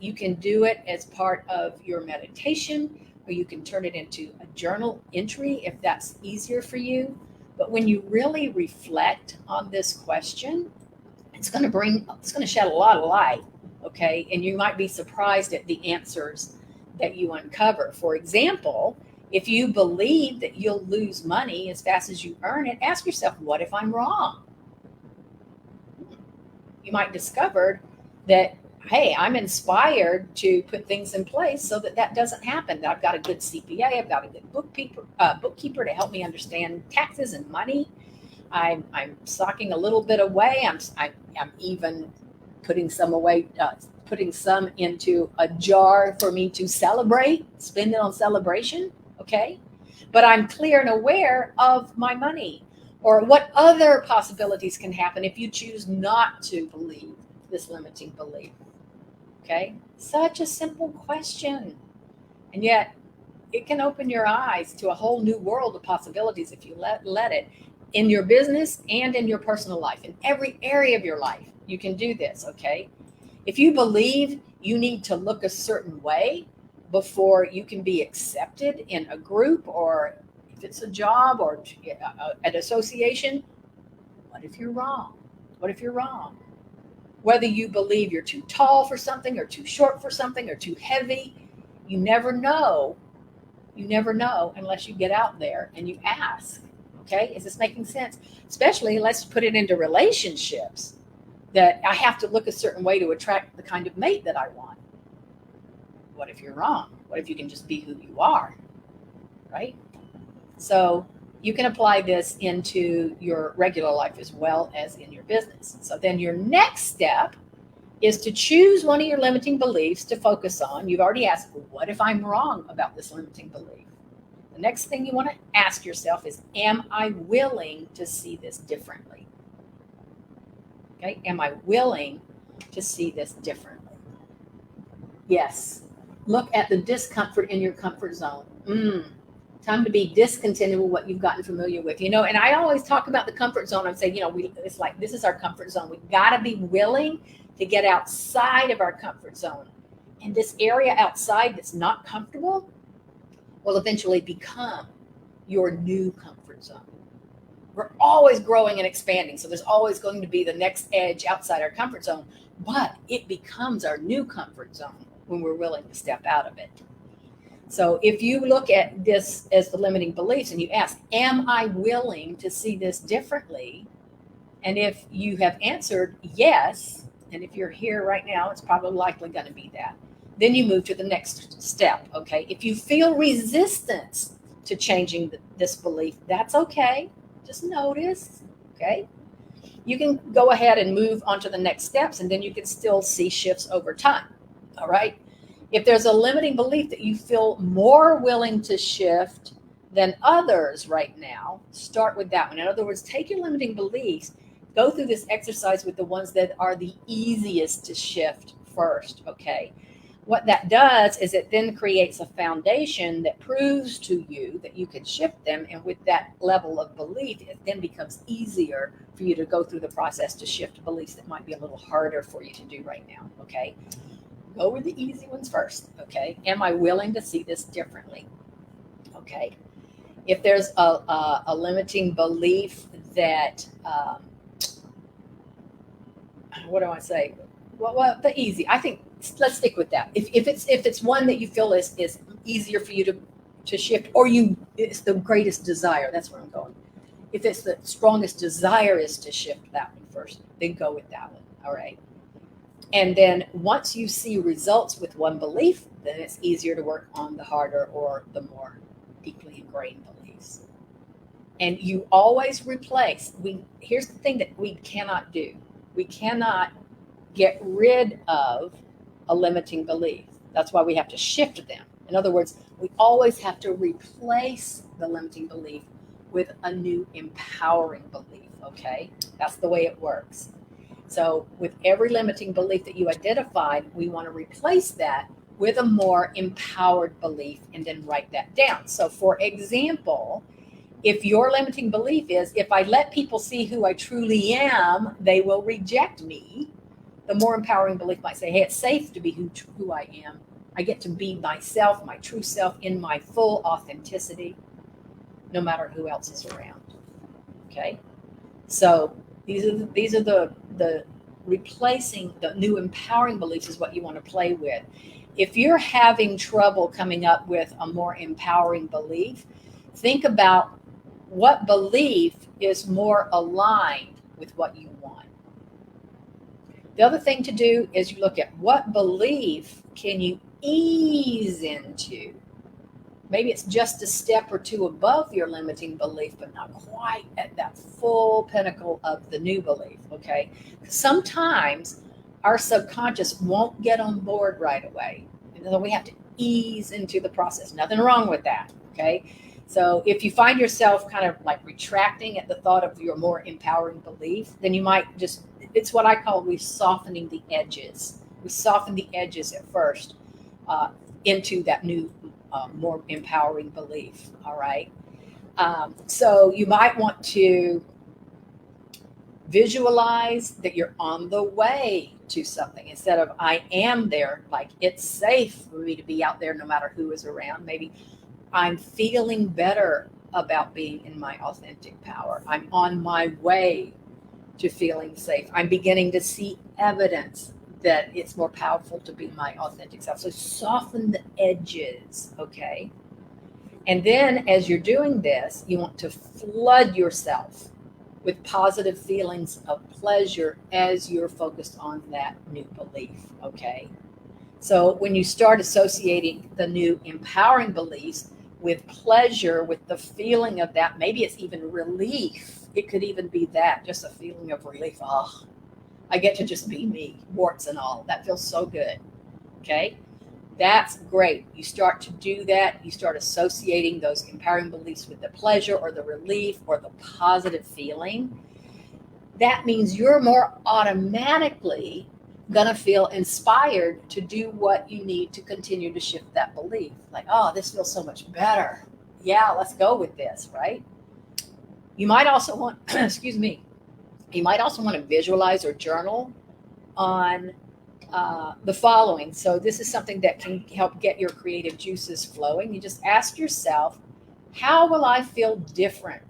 You can do it as part of your meditation, or you can turn it into a journal entry if that's easier for you. But when you really reflect on this question, it's going to shed a lot of light. Okay. And you might be surprised at the answers that you uncover. For example, if you believe that you'll lose money as fast as you earn it, ask yourself, what if I'm wrong? You might discover that, hey, I'm inspired to put things in place so that that doesn't happen. I've got a good CPA. I've got a good bookkeeper to help me understand taxes and money. I'm socking a little bit away. I'm even putting some away, putting some into a jar for me to celebrate, spend it on celebration. Okay. But I'm clear and aware of my money, or what other possibilities can happen if you choose not to believe this limiting belief. Okay. Such a simple question. And yet it can open your eyes to a whole new world of possibilities if you let it, in your business and in your personal life. In every area of your life, you can do this. Okay. If you believe you need to look a certain way before you can be accepted in a group, or if it's a job or an association, what if you're wrong? What if you're wrong? Whether you believe you're too tall for something, or too short for something, or too heavy, you never know. You never know unless you get out there and you ask. Okay, is this making sense? Especially, let's put it into relationships, that I have to look a certain way to attract the kind of mate that I want. What if you're wrong? What if you can just be who you are? Right? So you can apply this into your regular life as well as in your business. So then your next step is to choose one of your limiting beliefs to focus on. You've already asked, what if I'm wrong about this limiting belief? The next thing you want to ask yourself is, am I willing to see this differently? Okay, am I willing to see this differently? Yes. Look at the discomfort in your comfort zone. Time to be discontented with what you've gotten familiar with. And I always talk about the comfort zone. I'm saying, it's like, this is our comfort zone. We've got to be willing to get outside of our comfort zone. And this area outside that's not comfortable will eventually become your new comfort zone. We're always growing and expanding. So there's always going to be the next edge outside our comfort zone, but it becomes our new comfort zone when we're willing to step out of it. So if you look at this as the limiting beliefs and you ask, am I willing to see this differently? And if you have answered yes, and if you're here right now, it's probably likely going to be that. Then you move to the next step, okay? If you feel resistance to changing this belief, that's okay. Just notice, okay? You can go ahead and move on to the next steps, and then you can still see shifts over time, all right? If there's a limiting belief that you feel more willing to shift than others right now, start with that one. In other words, take your limiting beliefs, go through this exercise with the ones that are the easiest to shift first, okay? What that does is it then creates a foundation that proves to you that you can shift them. And with that level of belief, it then becomes easier for you to go through the process to shift beliefs that might be a little harder for you to do right now, okay? Go with the easy ones first, okay? Am I willing to see this differently? Okay. If there's a limiting belief that, what do I say? Well, the easy. I think let's stick with that. If it's one that you feel is easier for you to shift, or it's the greatest desire. That's where I'm going. If it's the strongest desire is to shift that one first, then go with that one. All right. And then once you see results with one belief, then it's easier to work on the harder or the more deeply ingrained beliefs. And you always replace. Here's the thing that we cannot do. We cannot get rid of a limiting belief. That's why we have to shift them. In other words, we always have to replace the limiting belief with a new empowering belief, okay? That's the way it works. So with every limiting belief that you identified, we want to replace that with a more empowered belief and then write that down. So for example, if your limiting belief is, if I let people see who I truly am, they will reject me, the more empowering belief might say, hey, it's safe to be who I am. I get to be myself, my true self, in my full authenticity, no matter who else is around. Okay? So these are the replacing the new empowering beliefs is what you want to play with. If you're having trouble coming up with a more empowering belief, think about what belief is more aligned with what you want. The other thing to do is you look at what belief can you ease into. Maybe it's just a step or two above your limiting belief, but not quite at that full pinnacle of the new belief, okay? Sometimes our subconscious won't get on board right away. And then we have to ease into the process. Nothing wrong with that, okay? So if you find yourself kind of like retracting at the thought of your more empowering belief, then you might just, it's what I call softening the edges. We soften the edges at first into that new more empowering belief. All right. So you might want to visualize that you're on the way to something instead of I am there, like it's safe for me to be out there no matter who is around. Maybe I'm feeling better about being in my authentic power. I'm on my way to feeling safe. I'm beginning to see evidence that it's more powerful to be my authentic self. So soften the edges, okay? And then as you're doing this, you want to flood yourself with positive feelings of pleasure as you're focused on that new belief, okay? So when you start associating the new empowering beliefs with pleasure, with the feeling of that, maybe it's even relief. It could even be that, just a feeling of relief. Oh, I get to just be me, warts and all. That feels so good. Okay? That's great. You start to do that. You start associating those empowering beliefs with the pleasure or the relief or the positive feeling. That means you're more automatically going to feel inspired to do what you need to continue to shift that belief. Like, oh, this feels so much better. Yeah, let's go with this, right? You might also want, you might also want to visualize or journal on the following. So this is something that can help get your creative juices flowing. You just ask yourself, how will I feel different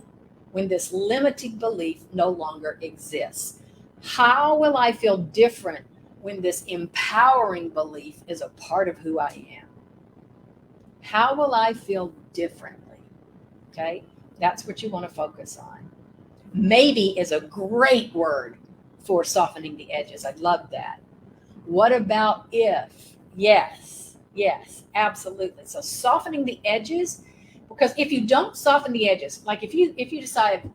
when this limiting belief no longer exists? How will I feel different when this empowering belief is a part of who I am? How will I feel differently? Okay, that's what you want to focus on. Maybe is a great word for softening the edges. I love that. What about if? Yes, yes, absolutely. So softening the edges, because if you don't soften the edges, like if you decide,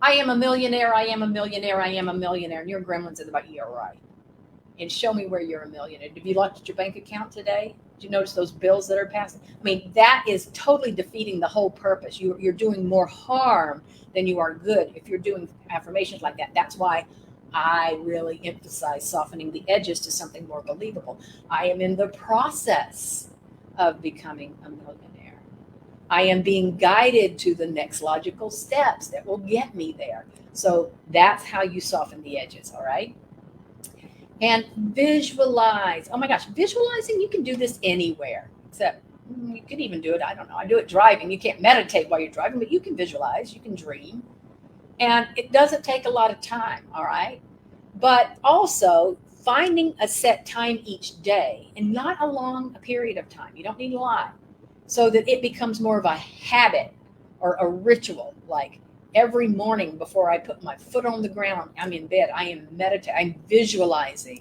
I am a millionaire, I am a millionaire, I am a millionaire, and your gremlin's in about, you're right. And show me where you're a millionaire. Have you looked at your bank account today? Did you notice those bills that are passing? I mean, that is totally defeating the whole purpose. You're doing more harm than you are good if you're doing affirmations like that. That's why I really emphasize softening the edges to something more believable. I am in the process of becoming a millionaire. I am being guided to the next logical steps that will get me there. So that's how you soften the edges, all right? And visualize. Oh my gosh, visualizing, you can do this anywhere. Except you could even do it, I don't know, I do it driving. You can't meditate while you're driving, but you can visualize, you can dream. And it doesn't take a lot of time, all right? But also finding a set time each day and not a long period of time. You don't need a lot. So that it becomes more of a habit or a ritual, like every morning before I put my foot on the ground, I'm in bed, I am meditating, I'm visualizing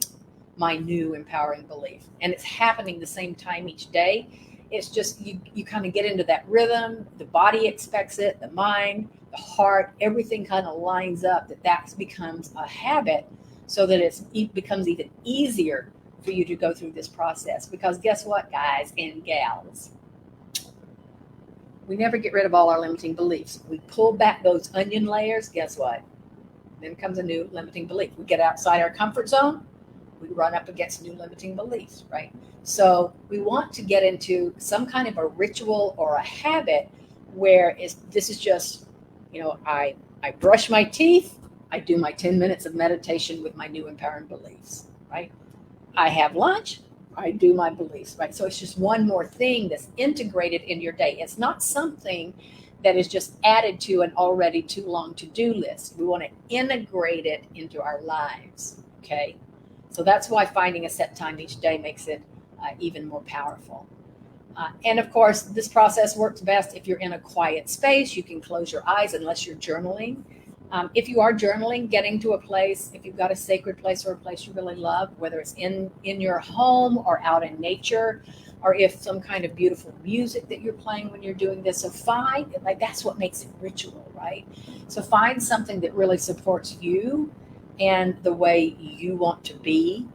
my new empowering belief. And it's happening the same time each day. It's just you kind of get into that rhythm. The body expects it, the mind, the heart, everything kind of lines up that becomes a habit, so that it becomes even easier for you to go through this process. Because guess what, guys and gals? We never get rid of all our limiting beliefs. We pull back those onion layers. Guess what? Then comes a new limiting belief. We get outside our comfort zone. We run up against new limiting beliefs, right? So we want to get into some kind of a ritual or a habit where this is just, I brush my teeth. I do my 10 minutes of meditation with my new empowering beliefs, right? I have lunch. I do my beliefs, right? So it's just one more thing that's integrated in your day. It's not something that is just added to an already too long to-do list. We want to integrate it into our lives, okay? So that's why finding a set time each day makes it even more powerful. And of course, this process works best if you're in a quiet space. You can close your eyes unless you're journaling. If you are journaling, getting to a place, if you've got a sacred place or a place you really love, whether it's in your home or out in nature, or if some kind of beautiful music that you're playing when you're doing this. So find, like, that's what makes it ritual, right? So find something that really supports you and the way you want to be,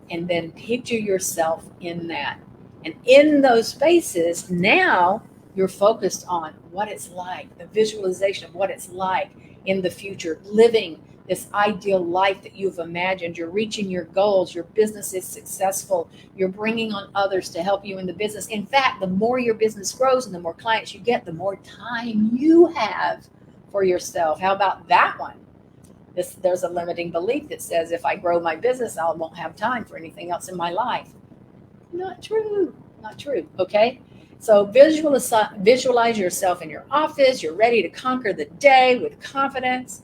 and then picture yourself in that. And in those spaces, now you're focused on what it's like, the visualization of what it's like in the future, living this ideal life that you've imagined. You're reaching your goals. Your business is successful. You're bringing on others to help you in the business. In fact, the more your business grows and the more clients you get, the more time you have for yourself. How about that one? There's a limiting belief that says, if I grow my business, I won't have time for anything else in my life. Not true. Not true. Okay. So visualize yourself in your office. You're ready to conquer the day with confidence.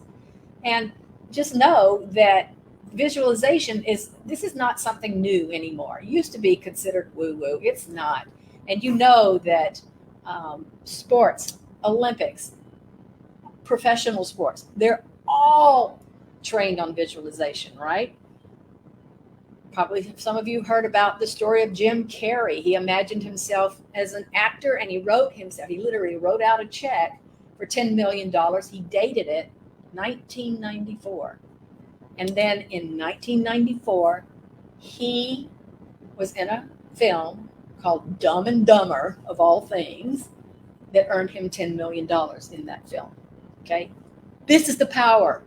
And just know that visualization is not something new anymore. It used to be considered woo-woo. It's not. And you know that sports, Olympics, professional sports, they're all trained on visualization, right? Probably some of you heard about the story of Jim Carrey. He imagined himself as an actor, and he literally wrote out a check for $10 million. He dated it 1994. And then in 1994, he was in a film called Dumb and Dumber, of all things, that earned him $10 million in that film. Okay? This is the power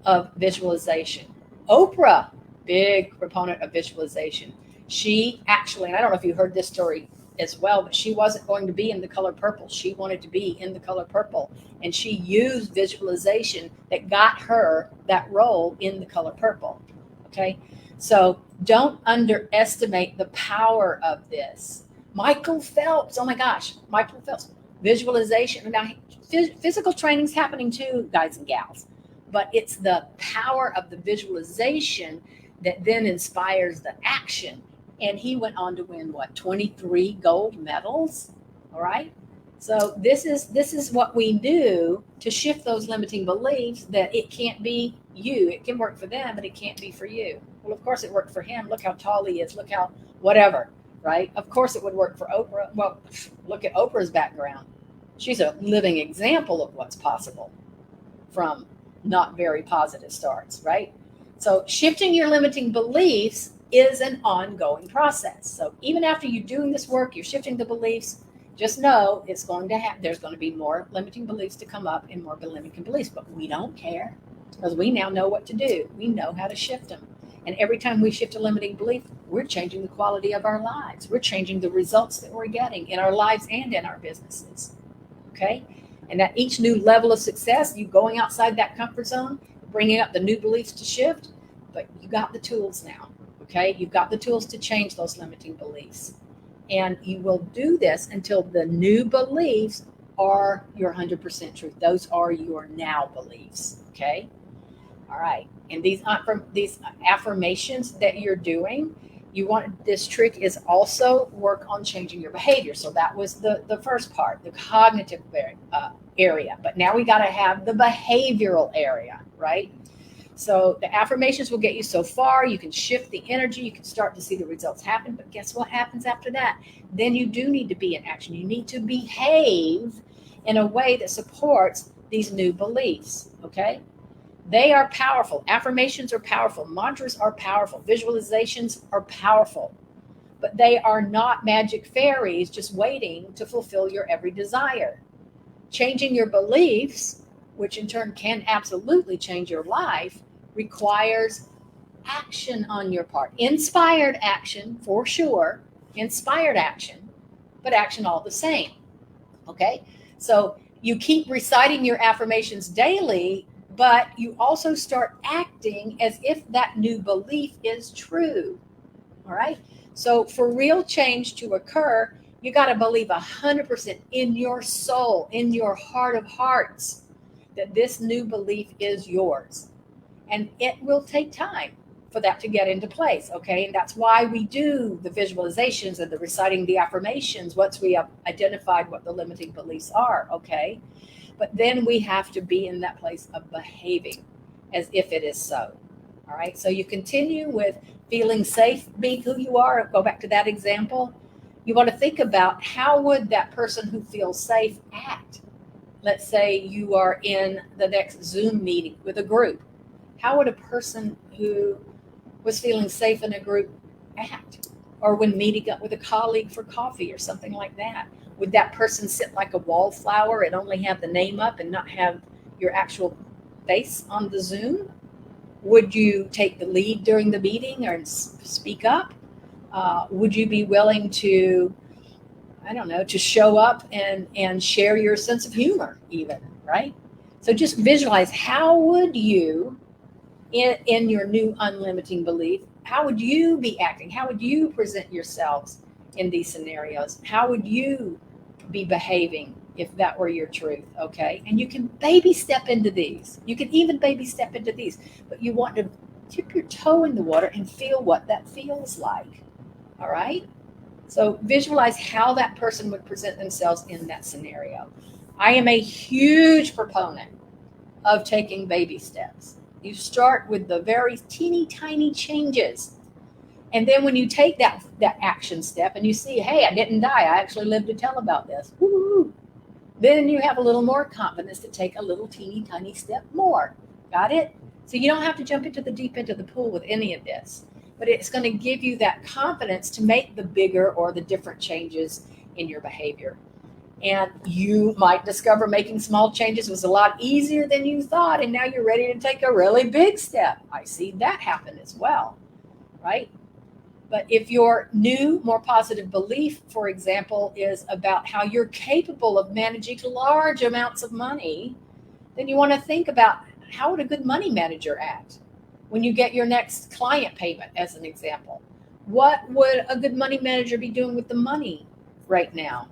of visualization. Oprah, big proponent of visualization. She actually, and I don't know if you heard this story as well, but she wasn't going to be in The Color Purple. She wanted to be in The Color Purple, and she used visualization that got her that role in The Color Purple. Okay, so don't underestimate the power of this. Michael Phelps, oh my gosh, Michael Phelps, visualization. Now, physical training's happening too, guys and gals, but it's the power of the visualization that then inspires the action. And he went on to win, 23 gold medals? All right. So this is what we do to shift those limiting beliefs that it can't be you. It can work for them, but it can't be for you. Well, of course it worked for him. Look how tall he is. Look how whatever, right? Of course it would work for Oprah. Well, look at Oprah's background. She's a living example of what's possible from not very positive starts, right? So shifting your limiting beliefs is an ongoing process. So even after you're doing this work, you're shifting the beliefs, just know it's going to happen. There's going to be more limiting beliefs to come up and more limiting beliefs, but we don't care because we now know what to do. We know how to shift them. And every time we shift a limiting belief, we're changing the quality of our lives. We're changing the results that we're getting in our lives and in our businesses. Okay? And at each new level of success, you going outside that comfort zone, bringing up the new beliefs to shift, but you got the tools now. Okay? You've got the tools to change those limiting beliefs. And you will do this until the new beliefs are your 100% truth. Those are your now beliefs. Okay? All right. And these affirmations that you're doing, this trick is also work on changing your behavior. So that was the first part, the cognitive area. But now we got to have the behavioral area, right? So the affirmations will get you so far. You can shift the energy. You can start to see the results happen. But guess what happens after that? Then you do need to be in action. You need to behave in a way that supports these new beliefs, okay? They are powerful. Affirmations are powerful. Mantras are powerful. Visualizations are powerful. But they are not magic fairies just waiting to fulfill your every desire. Changing your beliefs, which in turn can absolutely change your life, requires action on your part. Inspired action, for sure. Inspired action, but action all the same. Okay? So you keep reciting your affirmations daily, but you also start acting as if that new belief is true. All right? So for real change to occur, you got to believe 100% in your soul, in your heart of hearts, that this new belief is yours. And it will take time for that to get into place, okay? And that's why we do the visualizations and the reciting the affirmations once we have identified what the limiting beliefs are, okay? But then we have to be in that place of behaving as if it is so, all right? So you continue with feeling safe, being who you are. Go back to that example. You want to think about how would that person who feels safe act? Let's say you are in the next Zoom meeting with a group. How would a person who was feeling safe in a group act? Or when meeting up with a colleague for coffee or something like that? Would that person sit like a wallflower and only have the name up and not have your actual face on the Zoom? Would you take the lead during the meeting or speak up? Would you be willing to, I don't know, to show up and share your sense of humor even, right? So just visualize, how would you, in your new unlimiting belief, how would you be acting? How would you present yourselves in these scenarios? How would you be behaving if that were your truth, okay? And you can baby step into these. You can even baby step into these, but you want to dip your toe in the water and feel what that feels like, all right? So visualize how that person would present themselves in that scenario. I am a huge proponent of taking baby steps. You start with the very teeny tiny changes. And then when you take that action step and you see, hey, I didn't die. I actually lived to tell about this. Woo-hoo. Then you have a little more confidence to take a little teeny tiny step more. Got it? So you don't have to jump into the deep end of the pool with any of this. But it's going to give you that confidence to make the bigger or the different changes in your behavior. And you might discover making small changes was a lot easier than you thought, and now you're ready to take a really big step. I see that happen as well, right? But if your new, more positive belief, for example, is about how you're capable of managing large amounts of money, then you want to think about, how would a good money manager act when you get your next client payment, as an example? What would a good money manager be doing with the money right now,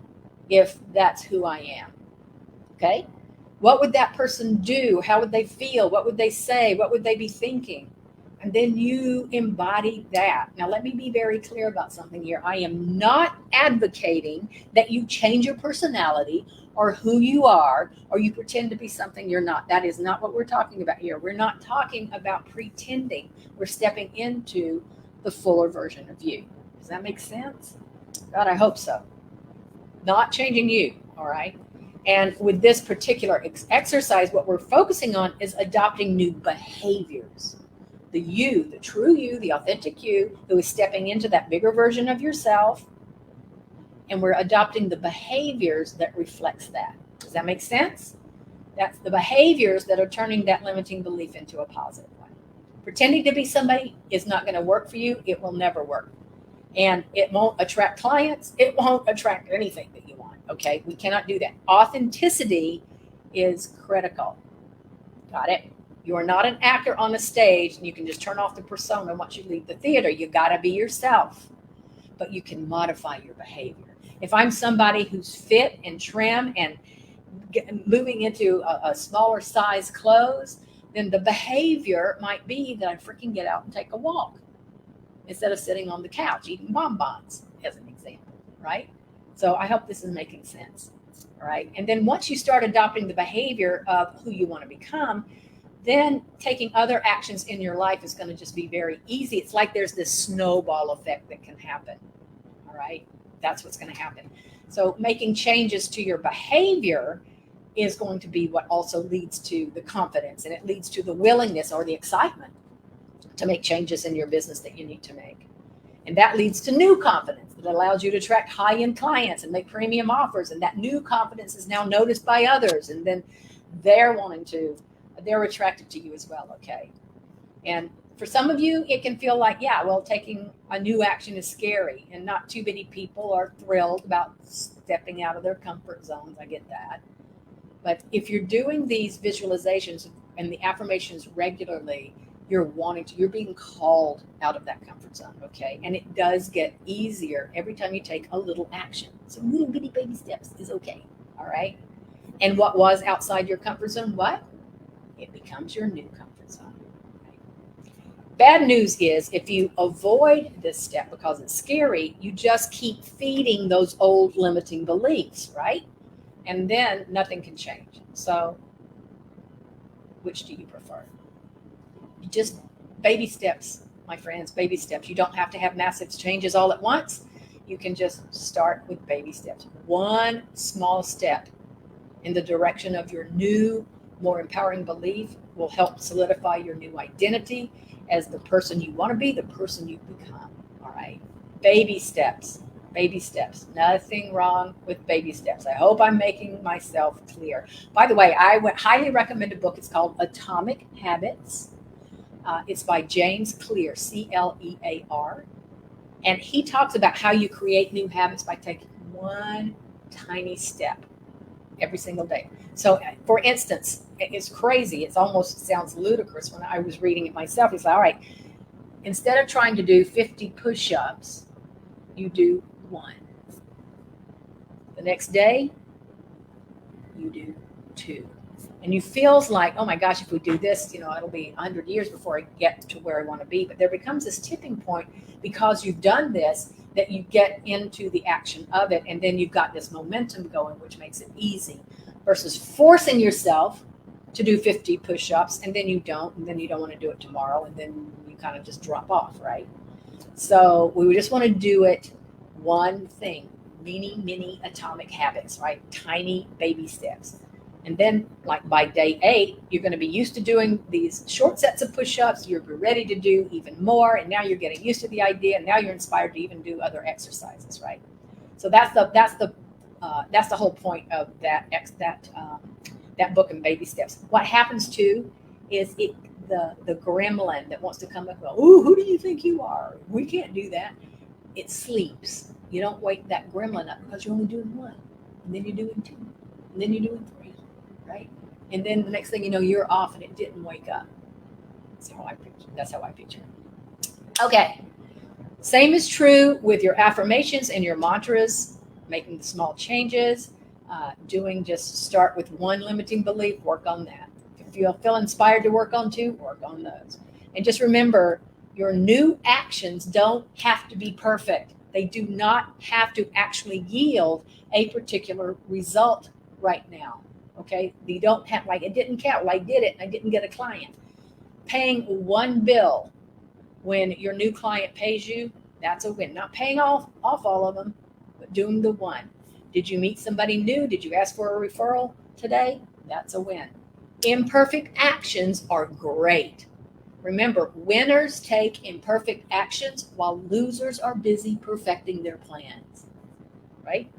if that's who I am? Okay? What would that person do? How would they feel? What would they say? What would they be thinking? And then you embody that. Now, let me be very clear about something here. I am not advocating that you change your personality or who you are, or you pretend to be something you're not. That is not what we're talking about here. We're not talking about pretending. We're stepping into the fuller version of you. Does that make sense? God, I hope so. Not changing you, all right? And with this particular exercise, what we're focusing on is adopting new behaviors. The you, the true you, the authentic you, who is stepping into that bigger version of yourself. And we're adopting the behaviors that reflects that. Does that make sense? That's the behaviors that are turning that limiting belief into a positive one. Pretending to be somebody is not going to work for you. It will never work. And it won't attract clients. It won't attract anything that you want. Okay? We cannot do that. Authenticity is critical. Got it? You are not an actor on a stage and you can just turn off the persona once you leave the theater. You got to be yourself. But you can modify your behavior. If I'm somebody who's fit and trim and moving into a smaller size clothes, then the behavior might be that I freaking get out and take a walk instead of sitting on the couch eating bonbons, as an example, right? So I hope this is making sense, all right? And then once you start adopting the behavior of who you want to become, then taking other actions in your life is going to just be very easy. It's like there's this snowball effect that can happen, all right? That's what's going to happen. So making changes to your behavior is going to be what also leads to the confidence, and it leads to the willingness or the excitement to make changes in your business that you need to make. And that leads to new confidence that allows you to attract high-end clients and make premium offers. And that new confidence is now noticed by others. And then they're attracted to you as well, okay? And for some of you, it can feel like, yeah, well, taking a new action is scary, and not too many people are thrilled about stepping out of their comfort zones. I get that. But if you're doing these visualizations and the affirmations regularly, you're being called out of that comfort zone, okay? And it does get easier every time you take a little action. So little bitty baby steps is okay, all right? And what was outside your comfort zone, what? It becomes your new comfort zone. Bad news is if you avoid this step because it's scary, you just keep feeding those old limiting beliefs, right? And then nothing can change. So which do you prefer? Just baby steps, my friends, baby steps. You don't have to have massive changes all at once. You can just start with baby steps. One small step in the direction of your new, more empowering belief will help solidify your new identity as the person you want to be, the person you become. All right. Baby steps. Baby steps. Nothing wrong with baby steps. I hope I'm making myself clear. By the way, I would highly recommend a book. It's called Atomic Habits. It's by James Clear, Clear. And he talks about how you create new habits by taking one tiny step every single day. So, for instance, it's crazy. It almost sounds ludicrous when I was reading it myself. He's like, all right, instead of trying to do 50 push-ups, you do one. The next day, you do two. And you feels like, oh my gosh, if we do this, it'll be 100 years before I get to where I want to be. But there becomes this tipping point because you've done this that you get into the action of it. And then you've got this momentum going, which makes it easy versus forcing yourself to do 50 push-ups and then you don't, and then you don't want to do it tomorrow. And then you kind of just drop off, right? So we just want to do it one thing, mini atomic habits, right? Tiny baby steps. And then like by day 8, you're going to be used to doing these short sets of push-ups. You're ready to do even more. And now you're getting used to the idea. And now you're inspired to even do other exercises, right? So that's the whole point of that book and baby steps. What happens too is the gremlin that wants to come up and go, ooh, who do you think you are? We can't do that. It sleeps. You don't wake that gremlin up because you're only doing one. And then you're doing two. And then you're doing three. Right? And then the next thing you know, you're off and it didn't wake up. That's how I picture it. Okay. Same is true with your affirmations and your mantras, making the small changes, just start with one limiting belief, work on that. If you feel inspired to work on 2, work on those. And just remember, your new actions don't have to be perfect. They do not have to actually yield a particular result right now. Okay? You don't have, like, it didn't count. Well, I did it and I didn't get a client. Paying one bill when your new client pays you, that's a win. Not paying off all of them, but doing the one. Did you meet somebody new? Did you ask for a referral today? That's a win. Imperfect actions are great. Remember, winners take imperfect actions while losers are busy perfecting their plans, right?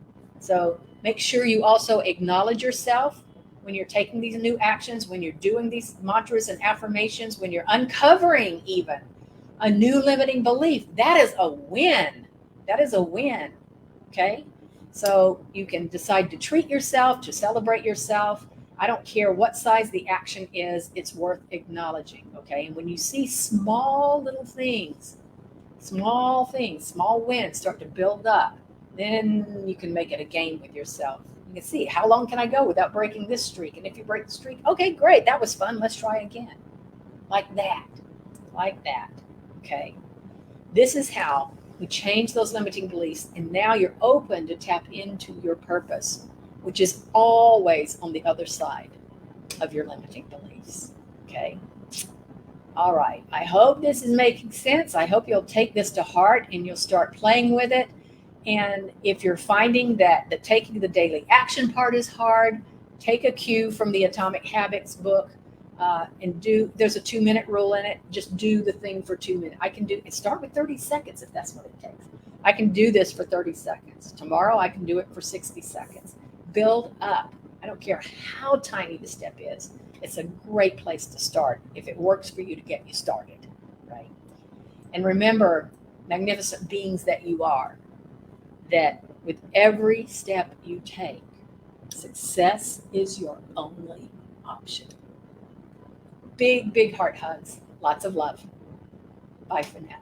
So make sure you also acknowledge yourself when you're taking these new actions, when you're doing these mantras and affirmations, when you're uncovering even a new limiting belief. That is a win. That is a win, okay? So you can decide to treat yourself, to celebrate yourself. I don't care what size the action is, it's worth acknowledging, okay? And when you see small little things, small wins start to build up, then you can make it a game with yourself. You can see, how long can I go without breaking this streak? And if you break the streak, okay, great, that was fun, let's try again. Like that, okay? This is how we change those limiting beliefs, and now you're open to tap into your purpose, which is always on the other side of your limiting beliefs, okay? All right, I hope this is making sense. I hope you'll take this to heart and you'll start playing with it. And if you're finding that the taking the daily action part is hard, take a cue from the Atomic Habits book and there's a 2-minute rule in it. Just do the thing for 2 minutes. I can start with 30 seconds if that's what it takes. I can do this for 30 seconds. Tomorrow I can do it for 60 seconds. Build up. I don't care how tiny the step is. It's a great place to start if it works for you to get you started, right? And remember, magnificent beings that you are, that with every step you take, success is your only option. Big, big heart hugs. Lots of love. Bye for now.